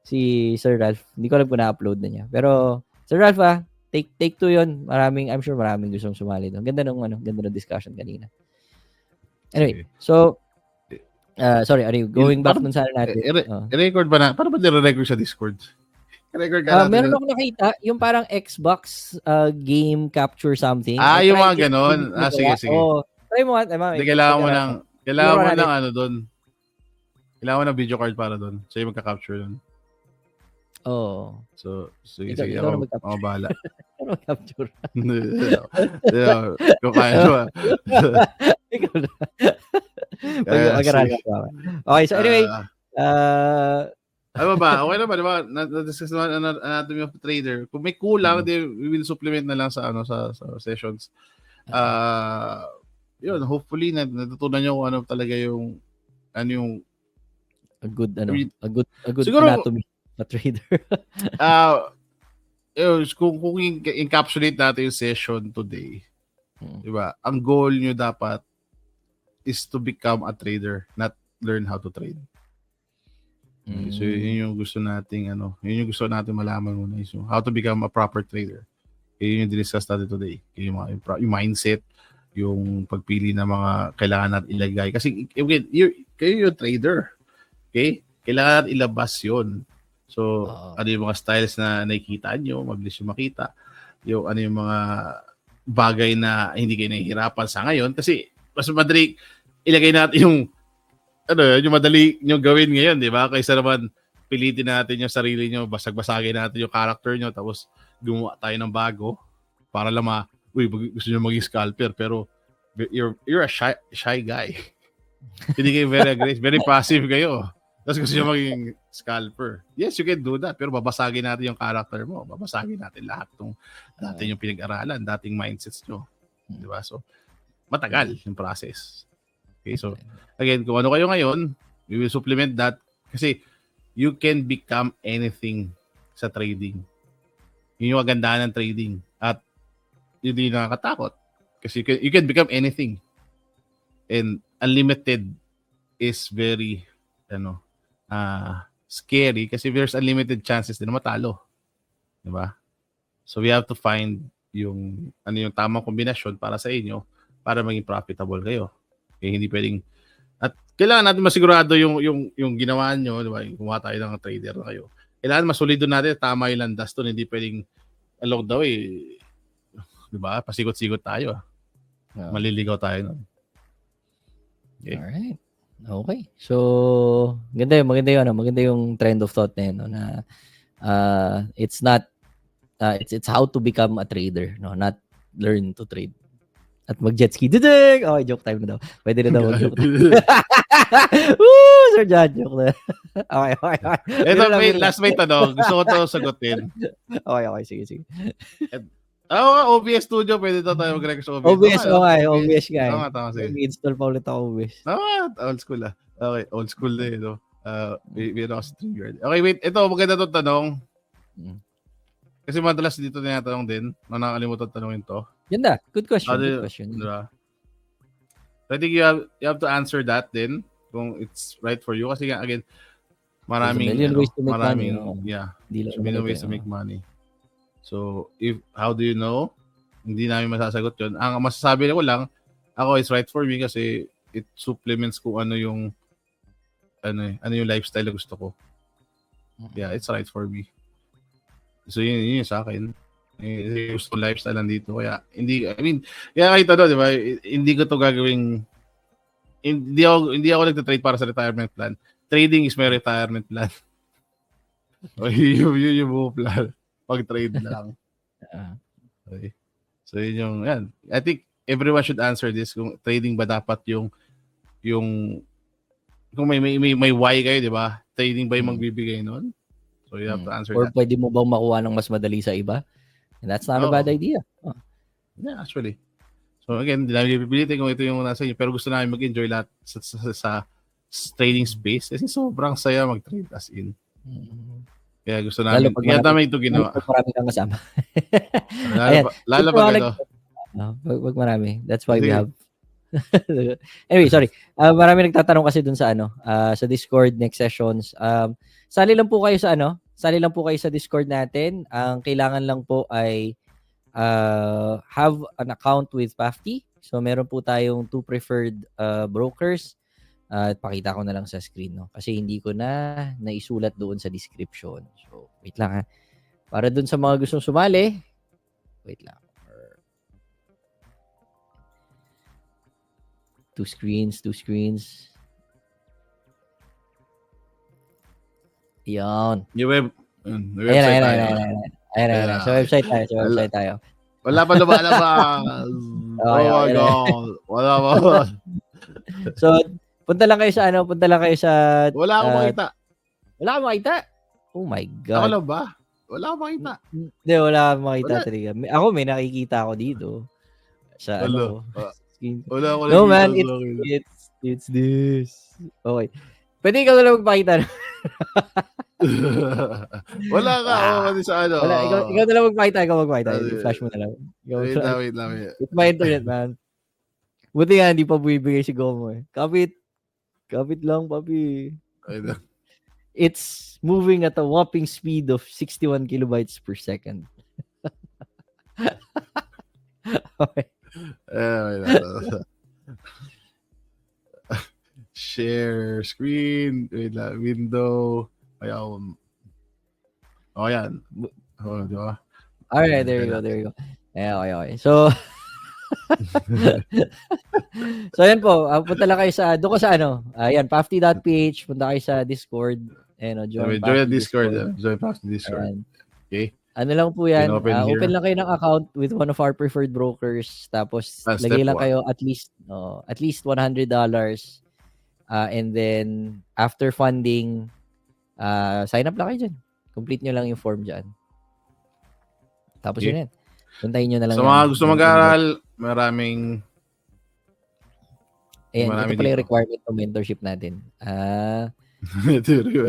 si Sir Ralph. Hindi ko alam kung na-upload na niya. Pero Sir Ralph take 2 'yon. I'm sure maraming gustong sumali doon. Ganda ng discussion kanina. Anyway, so sorry, going back dun sa natin. I-record ba na? Paano ba nire-record sa Discord? I-record ka natin. Meron ako nakita, yung parang Xbox game capture something. Yung mga ganon. Sige. Try mo. Hindi, kailangan mo ng doon. Kailangan mo ng video card para doon. So, yung magka-capture doon. Oh. So, sige. Ako bahala. Ano mag-capture? Kung kaya ba. Ikaw na. Okay, so anyway, ano ba? Okay na ba? Diba? Na-discuss naman anatomy of the trader. Kung may kulang, we will supplement na lang sa sessions. Yun, hopefully natutunan nyo kung ano talaga yung a good siguro, anatomy na trader. Kung encapsulate natin yung session today, diba? Ang goal nyo dapat is to become a trader, not learn how to trade. So yun yung gusto nating yun yung gusto natin malaman muna is how to become a proper trader. Yun yung discuss natin today. Yung mindset, yung pagpili ng mga kailangan natin ilagay. Kasi kayo yung trader. Okay? Kailangan natin ilabas yun. So, ano yung mga styles na nakikita nyo, mabilis yung makita. Yung ano yung mga bagay na hindi kayo nahihirapan sa ngayon. Kasi mas madali ilagay natin yung madali nyo gawin ngayon, di ba? Kaysa naman pilitin natin yung sarili nyo, basag-basagin natin yung character nyo, tapos gumawa tayo ng bago para lang gusto nyo maging scalper, pero you're a shy guy. Hindi kayo very aggressive, very passive kayo. Tapos gusto nyo maging scalper. Yes, you can do that, pero babasagin natin yung character mo. Babasagin natin lahat ng dati yung pinag-aralan, dating mindsets nyo. Di ba? So, matagal yung process. Okay, so, again, kung ano kayo ngayon, we will supplement that kasi you can become anything sa trading. Yun yung kagandahan ng trading. At hindi nakakatakot. Kasi you can become anything. And unlimited is very scary kasi there's unlimited chances din na matalo. Diba? So we have to find yung tamang kombinasyon para sa inyo para maging profitable kayo. Okay, hindi pwedeng at kailangan natin masigurado yung ginawa nyo, diba? Kumuha tayo ng trader na kayo. Kailangan masulido natin tama yung landas doon, hindi pwedeng along the way, diba? Pasikot-sikot tayo. Maliligaw tayo nun. Okay. Alright. Okay. So, maganda yung trend of thought na yun, no? Na it's not it's how to become a trader, no, not learn to trade. At mag-jet ski. Dudeng! Okay, joke time na daw. Pwede na daw mag-joke time. Woo! Sir John, joke na. Okay. Ito, last may tanong. Gusto ko to sagutin. Okay. Sige. OBS Studio. Pwede to tayo mag-record sa OBS. OBS, OBS nga. Oo nga, tama. Sige. Mag-install pa ulit ako OBS. Old school ah. Okay, old school na yun. No? Meron ako sa trigger. Okay, wait. Ito, maganda itong tanong. Kasi madalas dito tinatanong din. Nakakalimutan tanongin to. Ganda. Good question. Diba? I think you have to answer that din kung it's right for you. Kasi again, maraming ways to make money. Yeah. Million ways to make money. So, how do you know? Hindi namin masasagot yun. Ang masasabi ko lang, ako it's right for me kasi it supplements kung ano yung lifestyle na gusto ko. Yeah, it's right for me. So, yun sa akin. Gusto lifestyle nandito. Kaya, kahit di ba, hindi ko to gagawing, hindi ako nagtatrade para sa retirement plan. Trading is my retirement plan. Yung buong plan. Pag-trade lang. Okay. So, yan. I think everyone should answer this. Kung trading ba dapat yung kung may why kayo, di ba? Trading ba yung magbibigay nun? So, you have to answer or that. Pwede mo bang makuha ng mas madali sa iba? And that's not a bad idea. Yeah, actually. So, again, hindi namin pipilitin kung ito yung nasa inyo. Pero gusto namin mag-enjoy lahat sa trading space. Kasi sobrang saya mag-trade as in. Kaya gusto namin. Kaya namin ito ginawa. Marami kang kasama. Lalo pag ito. Wag marami. That's why we have. Anyway, sorry. Marami nagtatanong kasi dun sa sa Discord next sessions. Sali lang po kayo sa Discord natin. Ang kailangan lang po ay have an account with Pafty. So meron po tayong 2 preferred brokers. At pakita ko na lang sa screen, no? Kasi hindi ko na naisulat doon sa description. So, wait lang ha. Para doon sa mga gustong sumali, wait lang. 2 screens. Yan. Yung website Ayan. Sa website tayo. Wala pa lumalabas. Oh my God. Wala pa. So, punta lang kayo sa Wala akong makita. Wala akong makita? Oh my God. Ako lang ba? Wala akong makita. Hindi, wala akong makita talaga. Ako may nakikita ako dito. Sa screen. Wala ako No man, it's this. Okay. Pwede ikaw na lang magpakita. Wala ka. Sa Wala, ikaw na lang magpakita. Flash mo na lang. Wait lang. It's my internet, man. Buti nga, hindi pa bumibigay si Gomo eh. Kapit lang, papi. It's moving at a whopping speed of 61 kilobytes per second. Okay. Share screen. Wait lang. Window. Ayaw. Yan. Di ba? Alright, there you go. Okay. So, so yan po, punta lang kayo doon ko sa ayan, pafty.ph, punta kayo sa Discord, join Discord. Join Pafty Discord. Ayan. Okay. Ano lang po yan, open lang kayo ng account with one of our preferred brokers, tapos lagay lang kayo at least $100, and then after funding, sign up lang kayo dyan. Complete nyo lang yung form dyan. Tapos yun yan. Puntahin nyo na lang. Sa mga gusto mag-aaral, maraming ito pala yung requirement ng mentorship natin.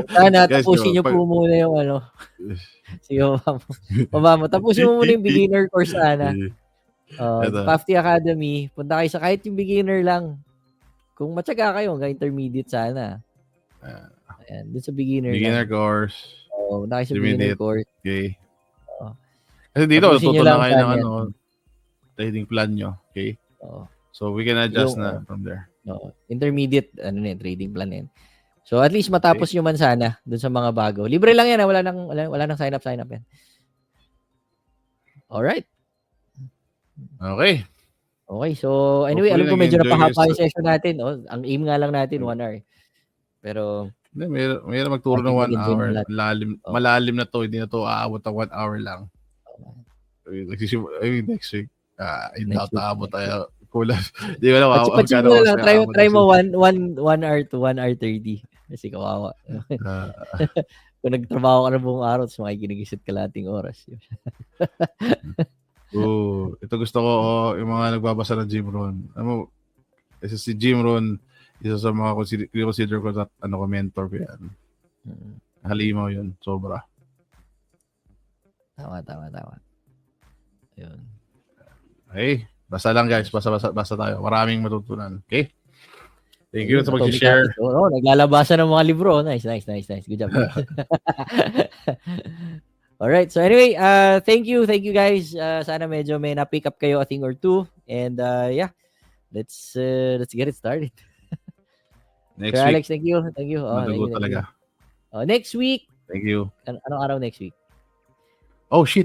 Sana, tapusin nyo po muna yung sige, mama. Tapusin mo muna yung beginner course sana. Pafty Academy. Punta kayo sa kahit yung beginner lang. Kung matyaga kayo, hanggang intermediate sana. Ayan, dun sa beginner course. Punta kayo sa beginner course. Okay. Kasi dito, tutunan na kayo ng trading plan nyo. Okay? So, we can adjust na from there. Intermediate, trading plan yan. So, at least matapos nyo man sana dun sa mga bago. Libre lang yan. Wala nang sign up yan. Alright. Okay. So, anyway, alam ko medyo napahaba yung session natin. Ang aim nga lang natin, 1 hour. Pero, may magturo ng 1 hour. Malalim na to. Hindi na to aabot ng 1 hour lang. Next week. Hindi aabot tayo. Kulang. Di ko alam Patsi magkano mo na oras lang, kaya try, abot try ng mo sila. 1 hour to 1 hour 30. Kasi kawawa. Kung nagtrabaho ka na buong araw, tapos makikinig-isip ka lating oras. Ito gusto ko, yung mga nagbabasa ng Jim Rohn. Isa si Jim Rohn, isa sa mga consider ko na mentor ko yan. Halimaw yun, sobra. Tama. Yun. Okay, basta lang guys, basta tayo. Maraming matutunan. Okay? Thank you sa Atomic mag-share. Habits. Naglalabasan ng mga libro. Nice. Good job. Alright, so anyway, thank you guys. Sana medyo may na-pick up kayo a thing or two. And yeah, let's get it started. Next Sir week, Alex, thank you. madugo talaga. Next week, Thank you. anong araw next week? Oh shit,